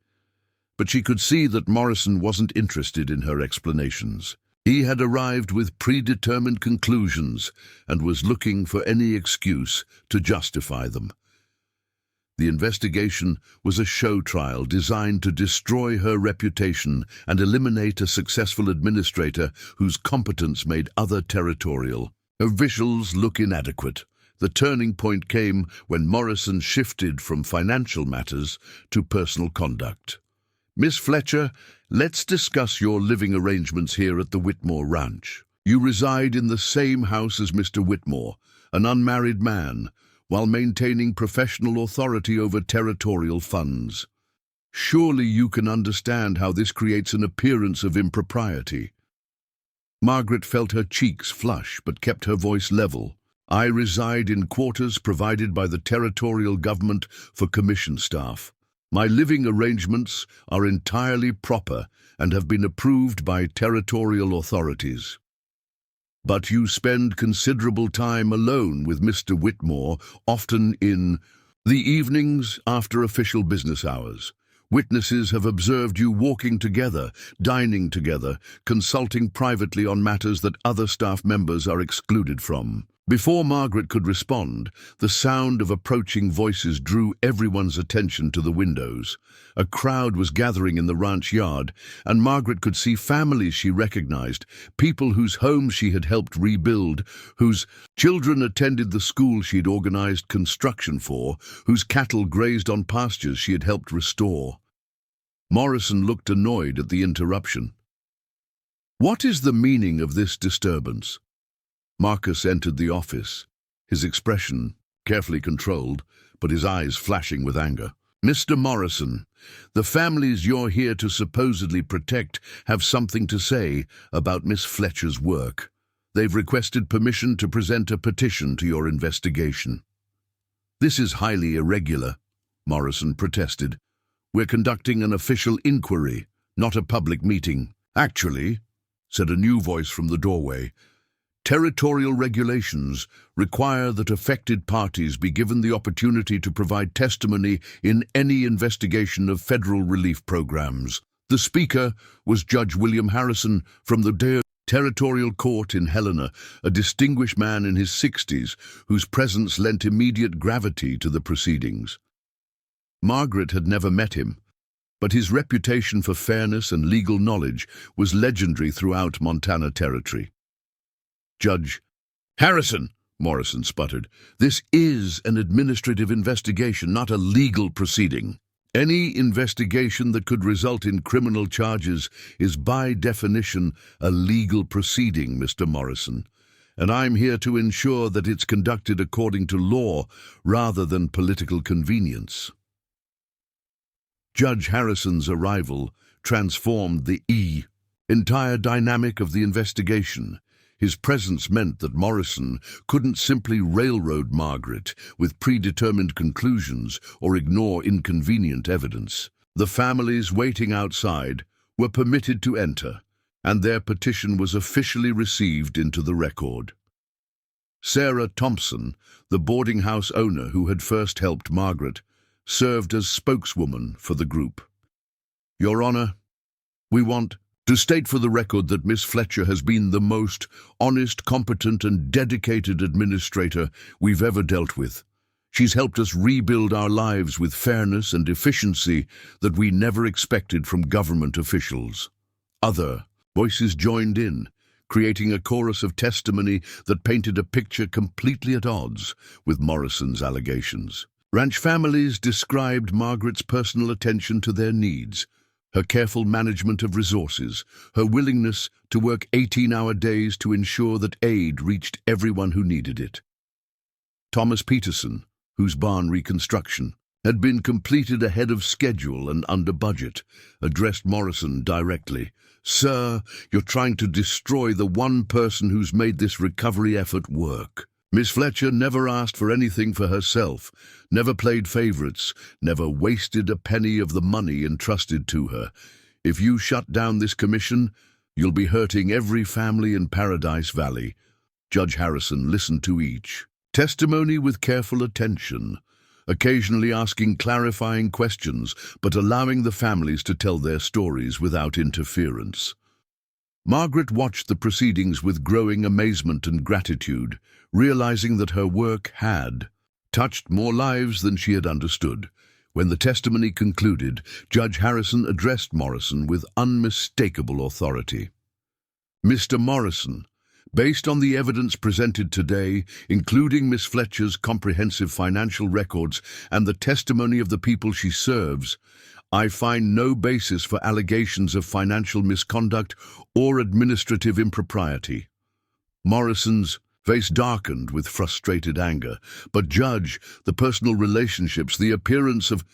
But she could see that Morrison wasn't interested in her explanations. He had arrived with predetermined conclusions and was looking for any excuse to justify them. The investigation was a show trial designed to destroy her reputation and eliminate a successful administrator whose competence made other territorial officials look inadequate. The turning point came when Morrison shifted from financial matters to personal conduct. "Miss Fletcher, let's discuss your living arrangements here at the Whitmore Ranch. You reside in the same house as Mr. Whitmore, an unmarried man, while maintaining professional authority over territorial funds. Surely you can understand how this creates an appearance of impropriety." Margaret felt her cheeks flush but kept her voice level. "I reside in quarters provided by the territorial government for commission staff. My living arrangements are entirely proper and have been approved by territorial authorities." "But you spend considerable time alone with Mr. Whitmore, often in the evenings after official business hours. Witnesses have observed you walking together, dining together, consulting privately on matters that other staff members are excluded from." Before Margaret could respond, the sound of approaching voices drew everyone's attention to the windows. A crowd was gathering in the ranch yard, and Margaret could see families she recognized, people whose homes she had helped rebuild, whose children attended the school she'd organized construction for, whose cattle grazed on pastures she had helped restore. Morrison looked annoyed at the interruption. "What is the meaning of this disturbance?" Marcus entered the office, his expression carefully controlled, but his eyes flashing with anger. "Mr. Morrison, the families you're here to supposedly protect have something to say about Miss Fletcher's work. They've requested permission to present a petition to your investigation." "This is highly irregular," Morrison protested. "We're conducting an official inquiry, not a public meeting." "Actually," said a new voice from the doorway, "territorial regulations require that affected parties be given the opportunity to provide testimony in any investigation of federal relief programs." The speaker was Judge William Harrison from the Territorial Court in Helena, a distinguished man in his 60s whose presence lent immediate gravity to the proceedings. Margaret had never met him, but his reputation for fairness and legal knowledge was legendary throughout Montana Territory. "Judge Harrison," Morrison sputtered, "this is an administrative investigation, not a legal proceeding. Any investigation that could result in criminal charges is by definition a legal proceeding, Mr. Morrison, and I'm here to ensure that it's conducted according to law rather than political convenience." Judge Harrison's arrival transformed the entire dynamic of the investigation. His presence meant that Morrison couldn't simply railroad Margaret with predetermined conclusions or ignore inconvenient evidence. The families waiting outside were permitted to enter, and their petition was officially received into the record. Sarah Thompson, the boarding house owner who had first helped Margaret, served as spokeswoman for the group. "Your Honor, we want to state for the record that Miss Fletcher has been the most honest, competent, and dedicated administrator we've ever dealt with. She's helped us rebuild our lives with fairness and efficiency that we never expected from government officials." Other voices joined in, creating a chorus of testimony that painted a picture completely at odds with Morrison's allegations. Ranch families described Margaret's personal attention to their needs, her careful management of resources, her willingness to work 18-hour days to ensure that aid reached everyone who needed it. Thomas Peterson, whose barn reconstruction had been completed ahead of schedule and under budget, addressed Morrison directly. "Sir, you're trying to destroy the one person who's made this recovery effort work. Miss Fletcher never asked for anything for herself, never played favorites, never wasted a penny of the money entrusted to her. If you shut down this commission, you'll be hurting every family in Paradise Valley." Judge Harrison listened to each testimony with careful attention, occasionally asking clarifying questions, but allowing the families to tell their stories without interference. Margaret watched the proceedings with growing amazement and gratitude, realizing that her work had touched more lives than she had understood. When the testimony concluded, Judge Harrison addressed Morrison with unmistakable authority. "Mr. Morrison, Based on the evidence presented today, including Miss Fletcher's comprehensive financial records and the testimony of the people she serves, I find no basis for allegations of financial misconduct or administrative impropriety." Morrison's face darkened with frustrated anger. "But Judge, the personal relationships, the appearance of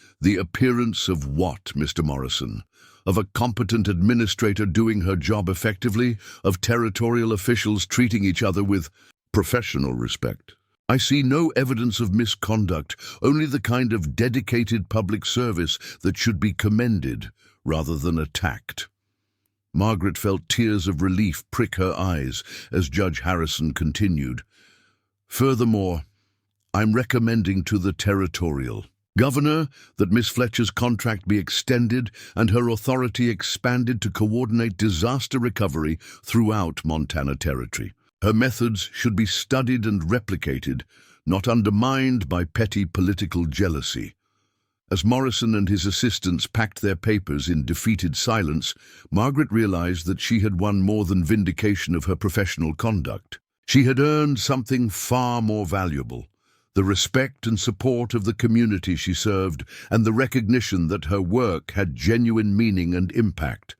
what, Mr. Morrison? Of a competent administrator doing her job effectively, of territorial officials treating each other with professional respect. I see no evidence of misconduct, only the kind of dedicated public service that should be commended rather than attacked." Margaret felt tears of relief prick her eyes as Judge Harrison continued. "Furthermore, I'm recommending to the territorial Governor that Miss Fletcher's contract be extended and her authority expanded to coordinate disaster recovery throughout Montana Territory. Her methods should be studied and replicated, not undermined by petty political jealousy." As Morrison and his assistants packed their papers in defeated silence, Margaret realized that she had won more than vindication of her professional conduct. She had earned something far more valuable: the respect and support of the community she served, and the recognition that her work had genuine meaning and impact.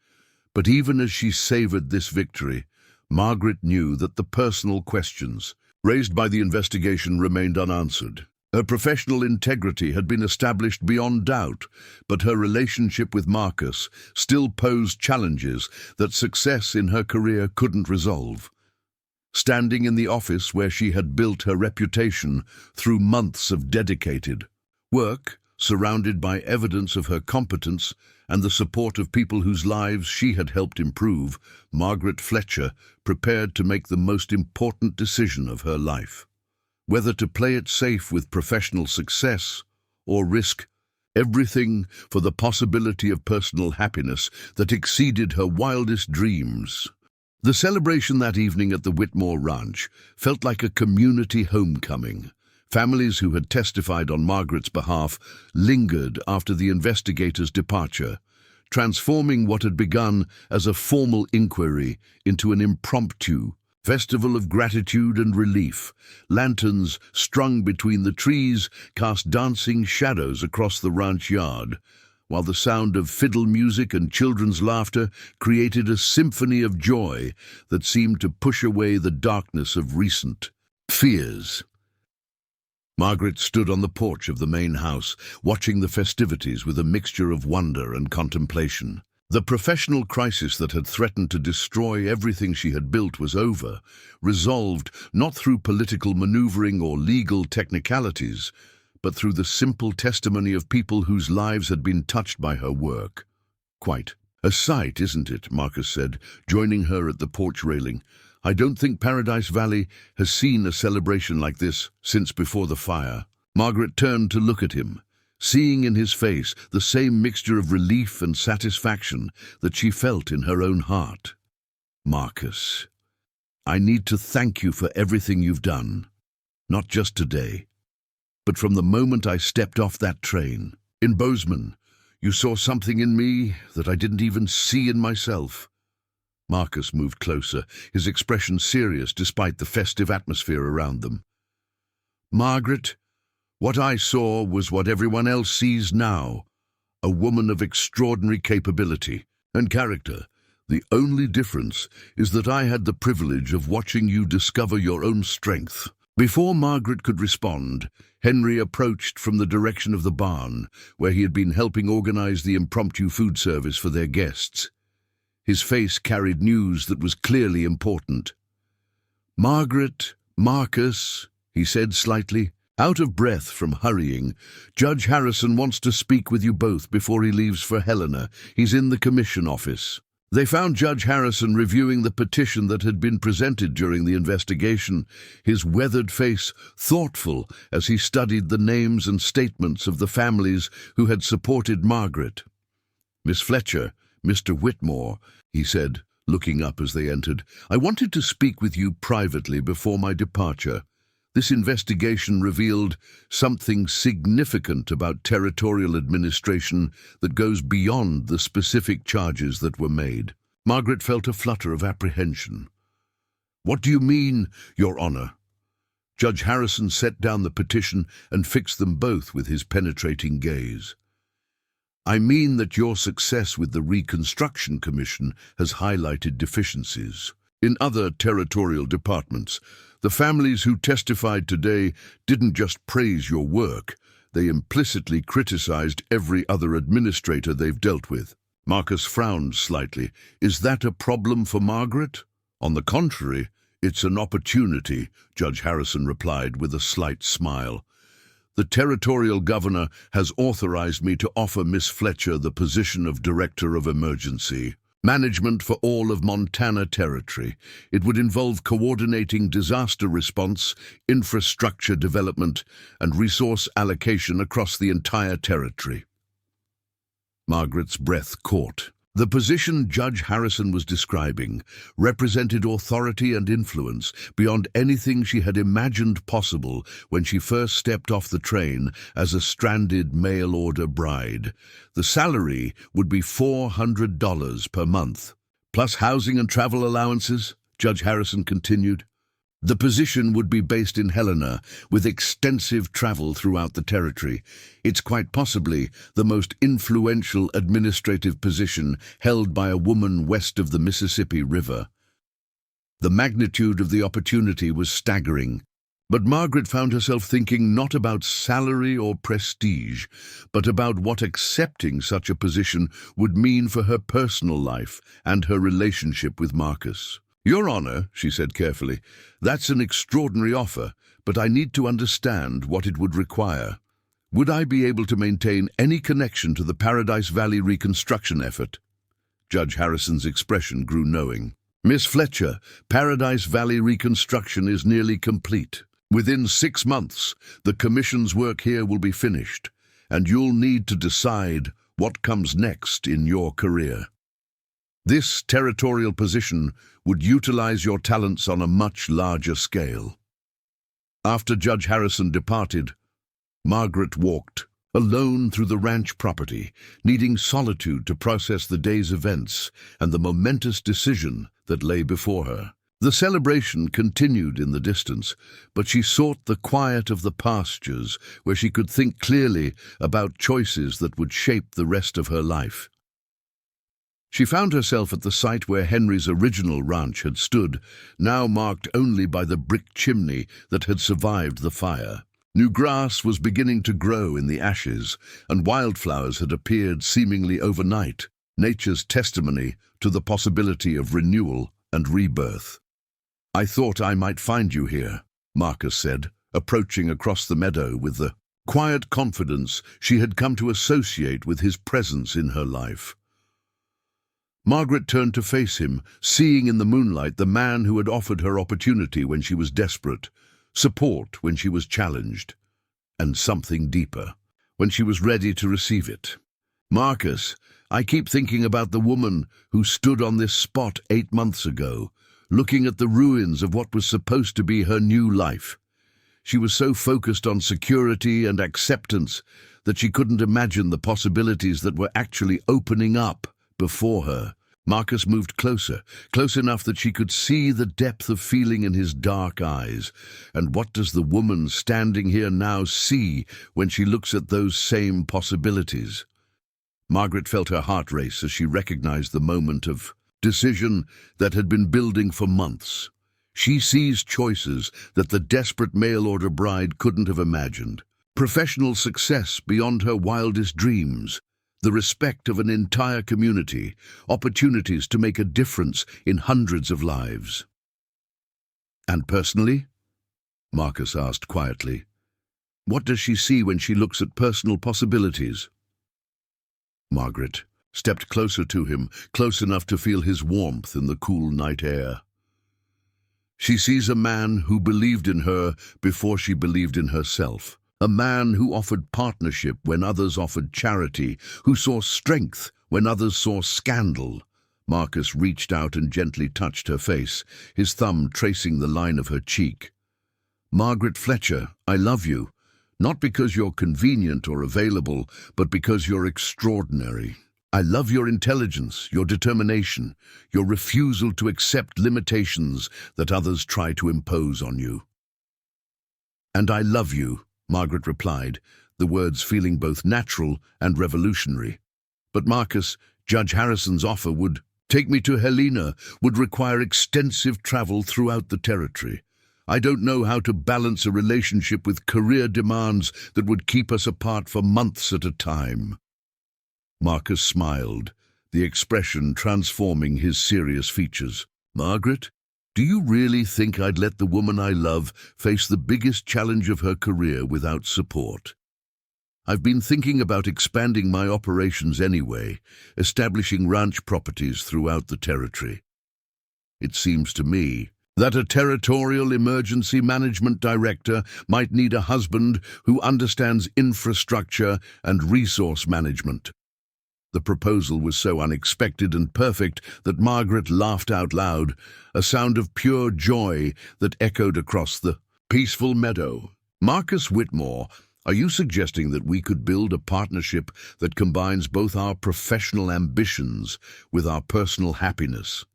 But even as she savored this victory, Margaret knew that the personal questions raised by the investigation remained unanswered. Her professional integrity had been established beyond doubt, but her relationship with Marcus still posed challenges that success in her career couldn't resolve. Standing in the office where she had built her reputation through months of dedicated work, surrounded by evidence of her competence and the support of people whose lives she had helped improve, Margaret Fletcher prepared to make the most important decision of her life: whether to play it safe with professional success or risk everything for the possibility of personal happiness that exceeded her wildest dreams. The celebration that evening at the Whitmore ranch felt like a community homecoming. Families who had testified on Margaret's behalf lingered after the investigators' departure, transforming what had begun as a formal inquiry into an impromptu festival of gratitude and relief. Lanterns strung between the trees cast dancing shadows across the ranch yard, while the sound of fiddle music and children's laughter created a symphony of joy that seemed to push away the darkness of recent fears. Margaret stood on the porch of the main house, watching the festivities with a mixture of wonder and contemplation. The professional crisis that had threatened to destroy everything she had built was over, resolved not through political maneuvering or legal technicalities, but through the simple testimony of people whose lives had been touched by her work. "Quite a sight, isn't it?" Marcus said, joining her at the porch railing. "I don't think Paradise Valley has seen a celebration like this since before the fire." Margaret turned to look at him, seeing in his face the same mixture of relief and satisfaction that she felt in her own heart. "Marcus, I need to thank you for everything you've done, not just today, but from the moment I stepped off that train. In Bozeman, you saw something in me that I didn't even see in myself." Marcus moved closer, his expression serious despite the festive atmosphere around them. "Margaret, what I saw was what everyone else sees now, a woman of extraordinary capability and character. The only difference is that I had the privilege of watching you discover your own strength." Before Margaret could respond, Henry approached from the direction of the barn, where he had been helping organize the impromptu food service for their guests. His face carried news that was clearly important. "Margaret, Marcus," he said slightly, out of breath from hurrying, "Judge Harrison wants to speak with you both before he leaves for Helena. He's in the commission office." They found Judge Harrison reviewing the petition that had been presented during the investigation, his weathered face thoughtful as he studied the names and statements of the families who had supported Margaret. "Miss Fletcher, Mr. Whitmore," he said, looking up as they entered, "I wanted to speak with you privately before my departure. This investigation revealed something significant about territorial administration that goes beyond the specific charges that were made." Margaret felt a flutter of apprehension. "What do you mean, Your Honor?" Judge Harrison set down the petition and fixed them both with his penetrating gaze. "I mean that your success with the Reconstruction Commission has highlighted deficiencies in other territorial departments. The families who testified today didn't just praise your work, they implicitly criticized every other administrator they've dealt with." Marcus frowned slightly. "Is that a problem for Margaret?" "On the contrary, it's an opportunity," Judge Harrison replied with a slight smile. "The territorial governor has authorized me to offer Miss Fletcher the position of Director of Emergency Management for all of Montana Territory. It would involve coordinating disaster response, infrastructure development, and resource allocation across the entire territory." Margaret's breath caught. The position Judge Harrison was describing represented authority and influence beyond anything she had imagined possible when she first stepped off the train as a stranded mail-order bride. The salary would be $400 per month, plus housing and travel allowances, Judge Harrison continued. The position would be based in Helena, with extensive travel throughout the territory. It's quite possibly the most influential administrative position held by a woman west of the Mississippi River. The magnitude of the opportunity was staggering, but Margaret found herself thinking not about salary or prestige, but about what accepting such a position would mean for her personal life and her relationship with Marcus. "Your Honor," she said carefully, "that's an extraordinary offer, but I need to understand what it would require. Would I be able to maintain any connection to the Paradise Valley reconstruction effort?" Judge Harrison's expression grew knowing. "Miss Fletcher, Paradise Valley reconstruction is nearly complete. Within 6 months, the Commission's work here will be finished, and you'll need to decide what comes next in your career. This territorial position would utilize your talents on a much larger scale." After Judge Harrison departed, Margaret walked, alone through the ranch property, needing solitude to process the day's events and the momentous decision that lay before her. The celebration continued in the distance, but she sought the quiet of the pastures where she could think clearly about choices that would shape the rest of her life. She found herself at the site where Henry's original ranch had stood, now marked only by the brick chimney that had survived the fire. New grass was beginning to grow in the ashes, and wildflowers had appeared seemingly overnight, nature's testimony to the possibility of renewal and rebirth. "I thought I might find you here," Marcus said, approaching across the meadow with the quiet confidence she had come to associate with his presence in her life. Margaret turned to face him, seeing in the moonlight the man who had offered her opportunity when she was desperate, support when she was challenged, and something deeper when she was ready to receive it. "Marcus, I keep thinking about the woman who stood on this spot 8 months ago, looking at the ruins of what was supposed to be her new life. She was so focused on security and acceptance that she couldn't imagine the possibilities that were actually opening up before her." Marcus moved closer, close enough that she could see the depth of feeling in his dark eyes. And what does the woman standing here now see when she looks at those same possibilities? Margaret felt her heart race as she recognized the moment of decision that had been building for months. She sees choices that the desperate mail-order bride couldn't have imagined. Professional success beyond her wildest dreams, the respect of an entire community, opportunities to make a difference in hundreds of lives. "And personally?" Marcus asked quietly. "What does she see when she looks at personal possibilities?" Margaret stepped closer to him, close enough to feel his warmth in the cool night air. "She sees a man who believed in her before she believed in herself. A man who offered partnership when others offered charity, who saw strength when others saw scandal." Marcus reached out and gently touched her face, his thumb tracing the line of her cheek. "Margaret Fletcher, I love you, not because you're convenient or available, but because you're extraordinary. I love your intelligence, your determination, your refusal to accept limitations that others try to impose on you." "And I love you," Margaret replied, the words feeling both natural and revolutionary. "But Marcus, Judge Harrison's offer would take me to Helena, would require extensive travel throughout the territory. I don't know how to balance a relationship with career demands that would keep us apart for months at a time." Marcus smiled, the expression transforming his serious features. "Margaret, do you really think I'd let the woman I love face the biggest challenge of her career without support? I've been thinking about expanding my operations anyway, establishing ranch properties throughout the territory. It seems to me that a territorial emergency management director might need a husband who understands infrastructure and resource management." The proposal was so unexpected and perfect that Margaret laughed out loud, a sound of pure joy that echoed across the peaceful meadow. "Marcus Whitmore, are you suggesting that we could build a partnership that combines both our professional ambitions with our personal happiness?"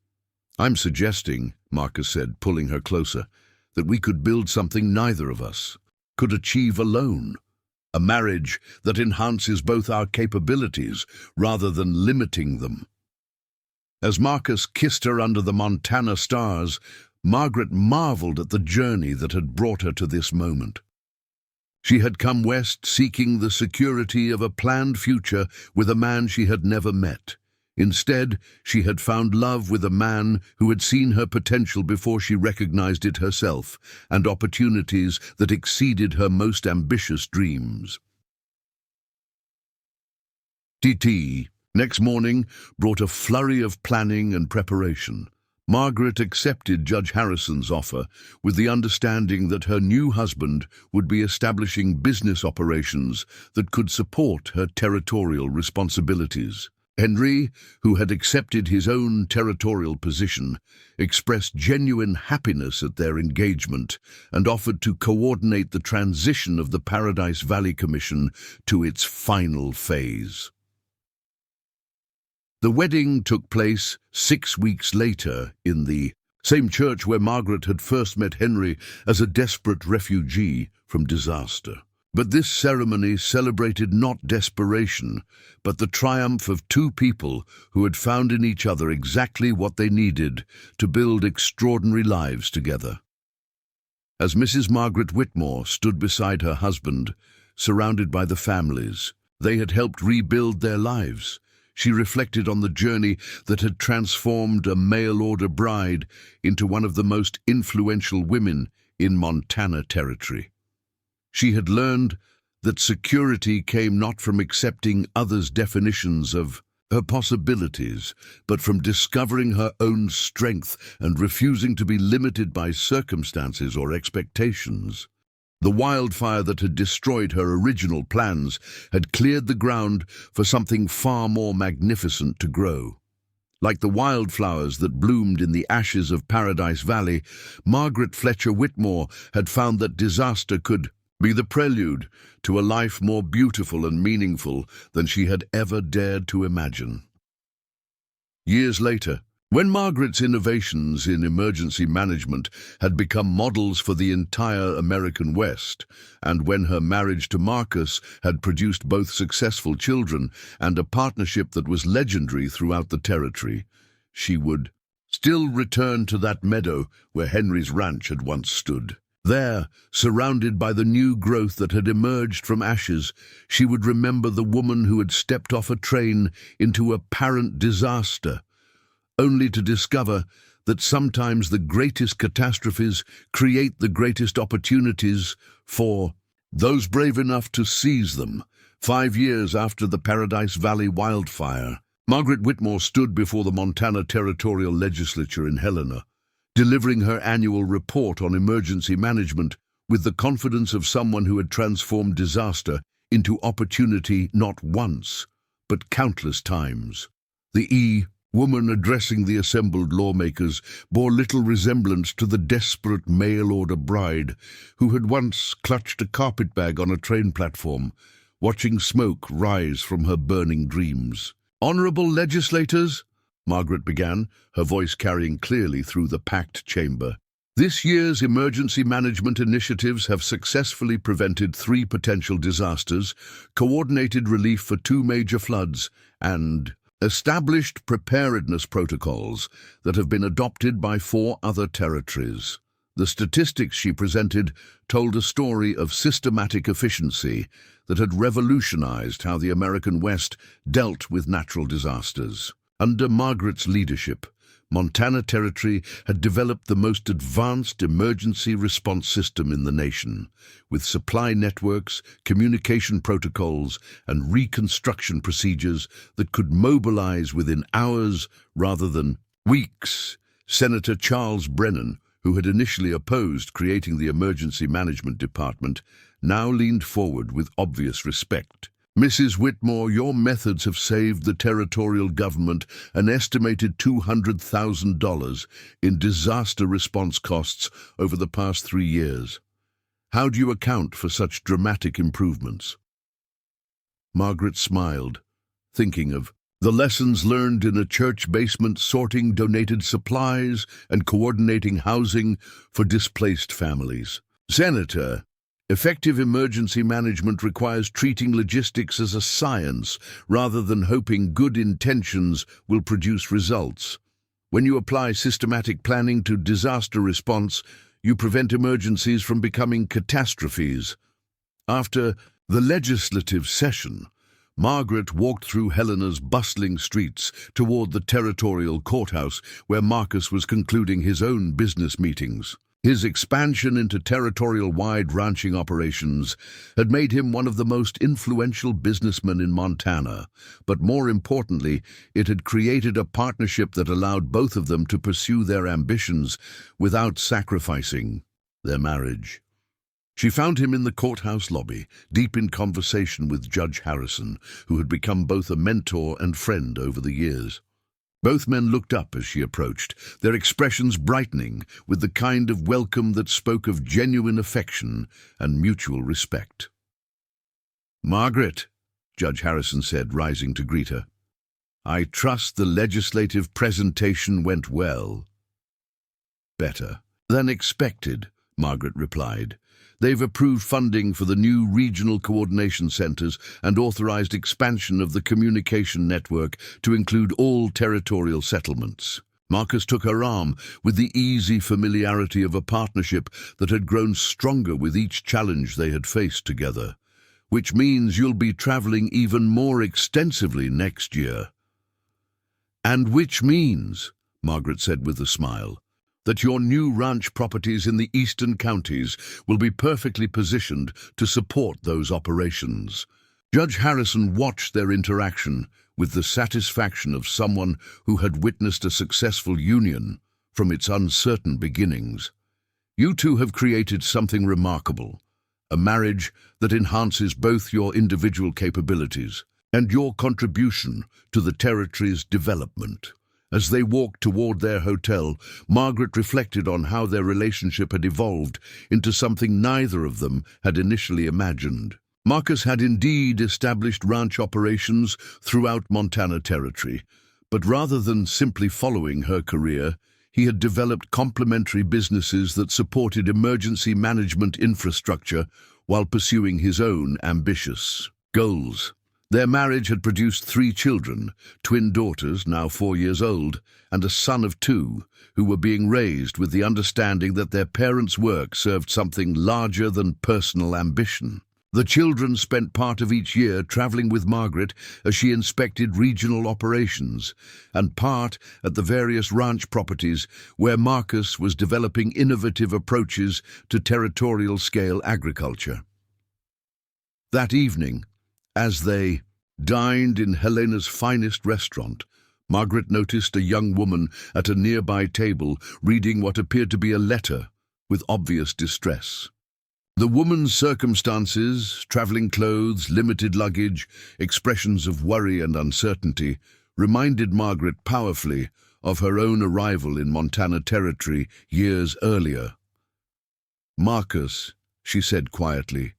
"I'm suggesting," Marcus said, pulling her closer, "that we could build something neither of us could achieve alone. A marriage that enhances both our capabilities rather than limiting them." As Marcus kissed her under the Montana stars, Margaret marveled at the journey that had brought her to this moment. She had come west seeking the security of a planned future with a man she had never met. Instead, she had found love with a man who had seen her potential before she recognized it herself, and opportunities that exceeded her most ambitious dreams. TT, next morning, brought a flurry of planning and preparation. Margaret accepted Judge Harrison's offer with the understanding that her new husband would be establishing business operations that could support her territorial responsibilities. Henry, who had accepted his own territorial position, expressed genuine happiness at their engagement and offered to coordinate the transition of the Paradise Valley Commission to its final phase. The wedding took place 6 weeks later in the same church where Margaret had first met Henry as a desperate refugee from disaster. But this ceremony celebrated not desperation, but the triumph of two people who had found in each other exactly what they needed to build extraordinary lives together. As Mrs. Margaret Whitmore stood beside her husband, surrounded by the families they had helped rebuild their lives, she reflected on the journey that had transformed a mail-order bride into one of the most influential women in Montana territory. She had learned that security came not from accepting others' definitions of her possibilities, but from discovering her own strength and refusing to be limited by circumstances or expectations. The wildfire that had destroyed her original plans had cleared the ground for something far more magnificent to grow. Like the wildflowers that bloomed in the ashes of Paradise Valley, Margaret Fletcher Whitmore had found that disaster could be the prelude to a life more beautiful and meaningful than she had ever dared to imagine. Years later, when Margaret's innovations in emergency management had become models for the entire American West, and when her marriage to Marcus had produced both successful children and a partnership that was legendary throughout the territory, she would still return to that meadow where Henry's ranch had once stood. There, surrounded by the new growth that had emerged from ashes, she would remember the woman who had stepped off a train into apparent disaster, only to discover that sometimes the greatest catastrophes create the greatest opportunities for those brave enough to seize them. 5 years after the Paradise Valley wildfire, Margaret Whitmore stood before the Montana Territorial Legislature in Helena, delivering her annual report on emergency management with the confidence of someone who had transformed disaster into opportunity not once, but countless times. The woman addressing the assembled lawmakers bore little resemblance to the desperate mail-order bride who had once clutched a carpetbag on a train platform, watching smoke rise from her burning dreams. "Honourable legislators," Margaret began, her voice carrying clearly through the packed chamber. "This year's emergency management initiatives have successfully prevented 3 potential disasters, coordinated relief for 2 major floods, and established preparedness protocols that have been adopted by 4 other territories." The statistics she presented told a story of systematic efficiency that had revolutionized how the American West dealt with natural disasters. Under Margaret's leadership, Montana Territory had developed the most advanced emergency response system in the nation, with supply networks, communication protocols, and reconstruction procedures that could mobilize within hours rather than weeks. Senator Charles Brennan, who had initially opposed creating the Emergency Management Department, now leaned forward with obvious respect. "Mrs. Whitmore, your methods have saved the territorial government an estimated $200,000 in disaster response costs over the past 3 years. How do you account for such dramatic improvements?" Margaret smiled, thinking of the lessons learned in a church basement, sorting donated supplies and coordinating housing for displaced families. "Senator, effective emergency management requires treating logistics as a science rather than hoping good intentions will produce results. When you apply systematic planning to disaster response, you prevent emergencies from becoming catastrophes." After the legislative session, Margaret walked through Helena's bustling streets toward the territorial courthouse where Marcus was concluding his own business meetings. His expansion into territorial-wide ranching operations had made him one of the most influential businessmen in Montana, but more importantly, it had created a partnership that allowed both of them to pursue their ambitions without sacrificing their marriage. She found him in the courthouse lobby, deep in conversation with Judge Harrison, who had become both a mentor and friend over the years. Both men looked up as she approached, their expressions brightening with the kind of welcome that spoke of genuine affection and mutual respect. "Margaret," Judge Harrison said, rising to greet her, "I trust the legislative presentation went well." "Better than expected," Margaret replied. "They've approved funding for the new regional coordination centers and authorized expansion of the communication network to include all territorial settlements." Marcus took her arm with the easy familiarity of a partnership that had grown stronger with each challenge they had faced together. "Which means you'll be traveling even more extensively next year." "And which means," Margaret said with a smile, "that your new ranch properties in the eastern counties will be perfectly positioned to support those operations." Judge Harrison watched their interaction with the satisfaction of someone who had witnessed a successful union from its uncertain beginnings. "You two have created something remarkable, a marriage that enhances both your individual capabilities and your contribution to the territory's development." As they walked toward their hotel, Margaret reflected on how their relationship had evolved into something neither of them had initially imagined. Marcus had indeed established ranch operations throughout Montana Territory, but rather than simply following her career, he had developed complementary businesses that supported emergency management infrastructure while pursuing his own ambitious goals. Their marriage had produced 3 children, twin daughters, now 4 years old, and a son of 2, who were being raised with the understanding that their parents' work served something larger than personal ambition. The children spent part of each year traveling with Margaret as she inspected regional operations, and part at the various ranch properties where Marcus was developing innovative approaches to territorial-scale agriculture. That evening, as they dined in Helena's finest restaurant, Margaret noticed a young woman at a nearby table reading what appeared to be a letter with obvious distress. The woman's circumstances, traveling clothes, limited luggage, expressions of worry and uncertainty, reminded Margaret powerfully of her own arrival in Montana Territory years earlier. "Marcus," she said quietly,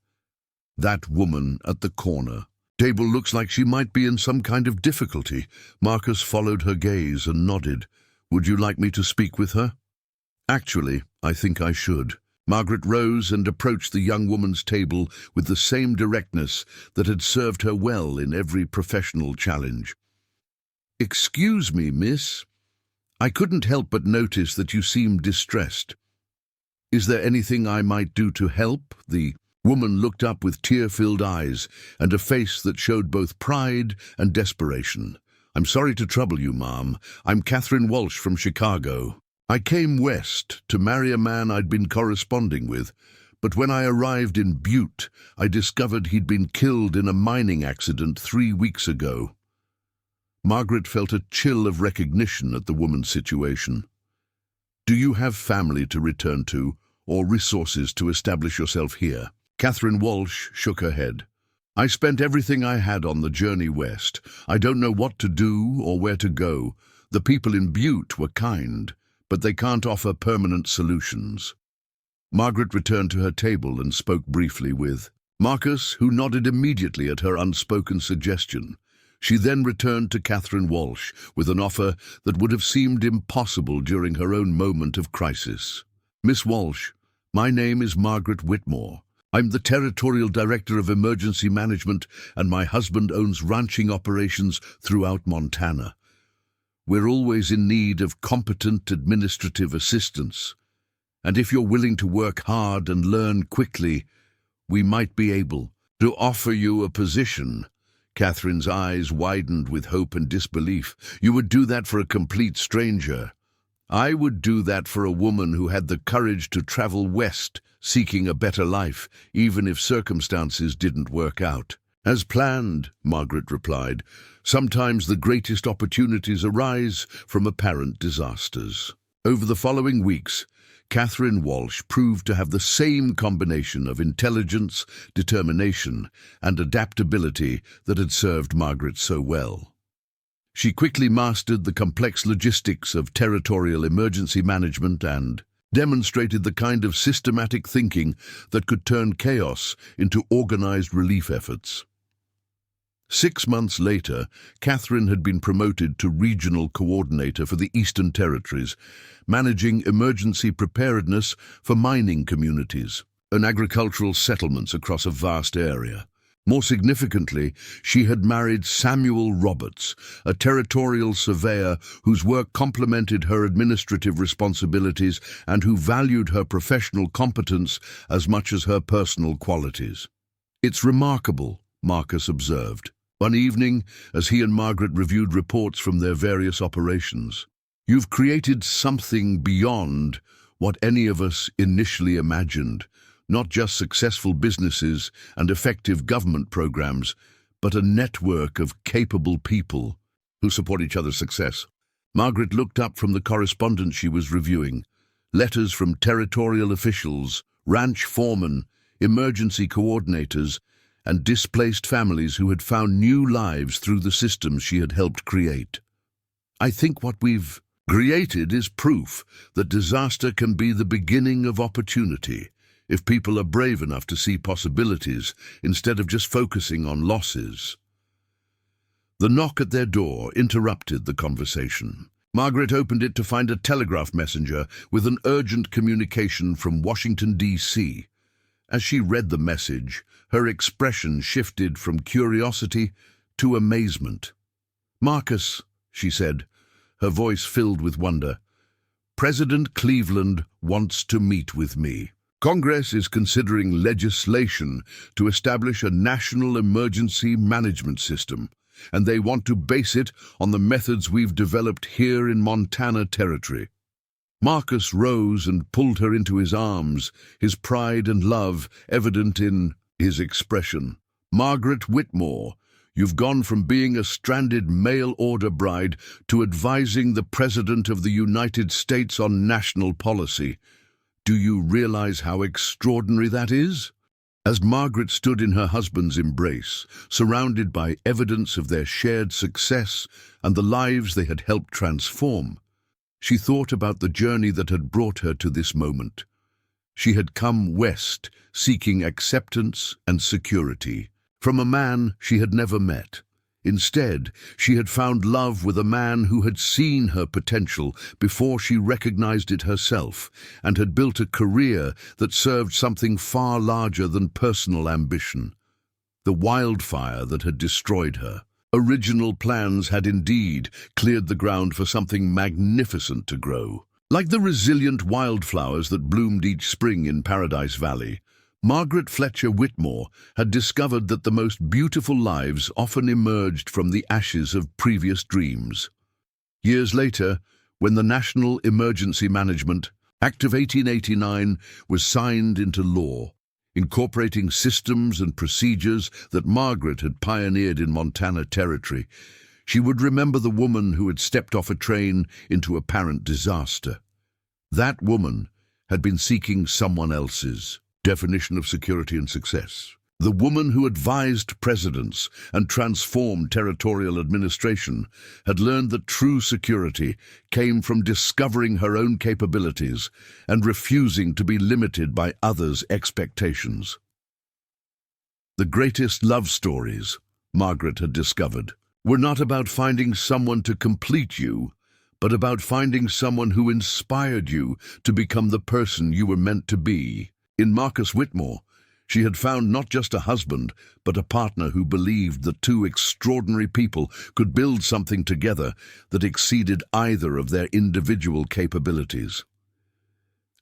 "that woman at the corner, Table looks like she might be in some kind of difficulty. Marcus followed her gaze and nodded. Would you like me to speak with her? Actually, I think I should. Margaret rose and approached the young woman's table with the same directness that had served her well in every professional challenge. Excuse me, miss. I couldn't help but notice that you seemed distressed. Is there anything I might do to help? The woman looked up with tear-filled eyes and a face that showed both pride and desperation. I'm sorry to trouble you, ma'am. I'm Catherine Walsh from Chicago. I came west to marry a man I'd been corresponding with, but when I arrived in Butte, I discovered he'd been killed in a mining accident 3 weeks ago. Margaret felt a chill of recognition at the woman's situation. Do you have family to return to, or resources to establish yourself here? Catherine Walsh shook her head. I spent everything I had on the journey west. I don't know what to do or where to go. The people in Butte were kind, but they can't offer permanent solutions. Margaret returned to her table and spoke briefly with Marcus, who nodded immediately at her unspoken suggestion. She then returned to Catherine Walsh with an offer that would have seemed impossible during her own moment of crisis. Miss Walsh, my name is Margaret Whitmore. I'm the Territorial Director of Emergency Management, and my husband owns ranching operations throughout Montana. We're always in need of competent administrative assistance, and if you're willing to work hard and learn quickly, we might be able to offer you a position. Catherine's eyes widened with hope and disbelief. You would do that for a complete stranger. I would do that for a woman who had the courage to travel west, seeking a better life, even if circumstances didn't work out. As planned, Margaret replied. Sometimes the greatest opportunities arise from apparent disasters. Over the following weeks, Catherine Walsh proved to have the same combination of intelligence, determination, and adaptability that had served Margaret so well. She quickly mastered the complex logistics of territorial emergency management and demonstrated the kind of systematic thinking that could turn chaos into organized relief efforts. 6 months later, Catherine had been promoted to regional coordinator for the Eastern Territories, managing emergency preparedness for mining communities and agricultural settlements across a vast area. More significantly, she had married Samuel Roberts, a territorial surveyor whose work complemented her administrative responsibilities and who valued her professional competence as much as her personal qualities. It's remarkable, Marcus observed, one evening as he and Margaret reviewed reports from their various operations. You've created something beyond what any of us initially imagined. Not just successful businesses and effective government programs, but a network of capable people who support each other's success. Margaret looked up from the correspondence she was reviewing. Letters from territorial officials, ranch foremen, emergency coordinators, and displaced families who had found new lives through the systems she had helped create. I think what we've created is proof that disaster can be the beginning of opportunity, if people are brave enough to see possibilities instead of just focusing on losses. The knock at their door interrupted the conversation. Margaret opened it to find a telegraph messenger with an urgent communication from Washington, D.C. As she read the message, her expression shifted from curiosity to amazement. Marcus, she said, her voice filled with wonder, President Cleveland wants to meet with me. Congress is considering legislation to establish a national emergency management system, and they want to base it on the methods we've developed here in Montana Territory. Marcus rose and pulled her into his arms, his pride and love evident in his expression. Margaret Whitmore, you've gone from being a stranded mail-order bride to advising the President of the United States on national policy. Do you realize how extraordinary that is? As Margaret stood in her husband's embrace, surrounded by evidence of their shared success and the lives they had helped transform, she thought about the journey that had brought her to this moment. She had come west, seeking acceptance and security. from a man she had never met. Instead, she had found love with a man who had seen her potential before she recognized it herself and had built a career that served something far larger than personal ambition. The wildfire that had destroyed her. Original plans had indeed cleared the ground for something magnificent to grow. Like the resilient wildflowers that bloomed each spring in Paradise Valley, Margaret Fletcher Whitmore had discovered that the most beautiful lives often emerged from the ashes of previous dreams. Years later, when the National Emergency Management Act of 1889 was signed into law, incorporating systems and procedures that Margaret had pioneered in Montana Territory, she would remember the woman who had stepped off a train into apparent disaster. That woman had been seeking someone else's definition of security and success. The woman who advised presidents and transformed territorial administration had learned that true security came from discovering her own capabilities and refusing to be limited by others' expectations. The greatest love stories, Margaret had discovered, were not about finding someone to complete you, but about finding someone who inspired you to become the person you were meant to be. In Marcus Whitmore, she had found not just a husband, but a partner who believed that two extraordinary people could build something together that exceeded either of their individual capabilities.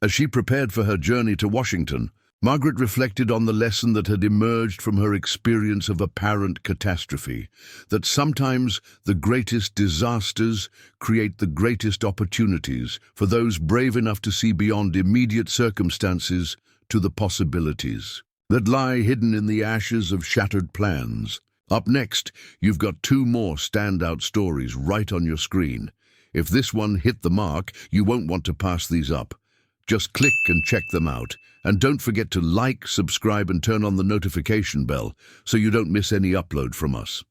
As she prepared for her journey to Washington, Margaret reflected on the lesson that had emerged from her experience of apparent catastrophe, that sometimes the greatest disasters create the greatest opportunities for those brave enough to see beyond immediate circumstances to the possibilities that lie hidden in the ashes of shattered plans. Up next, you've got two more standout stories right on your screen. If this one hit the mark, you won't want to pass these up. Just click and check them out. And don't forget to like, subscribe, and turn on the notification bell so you don't miss any upload from us.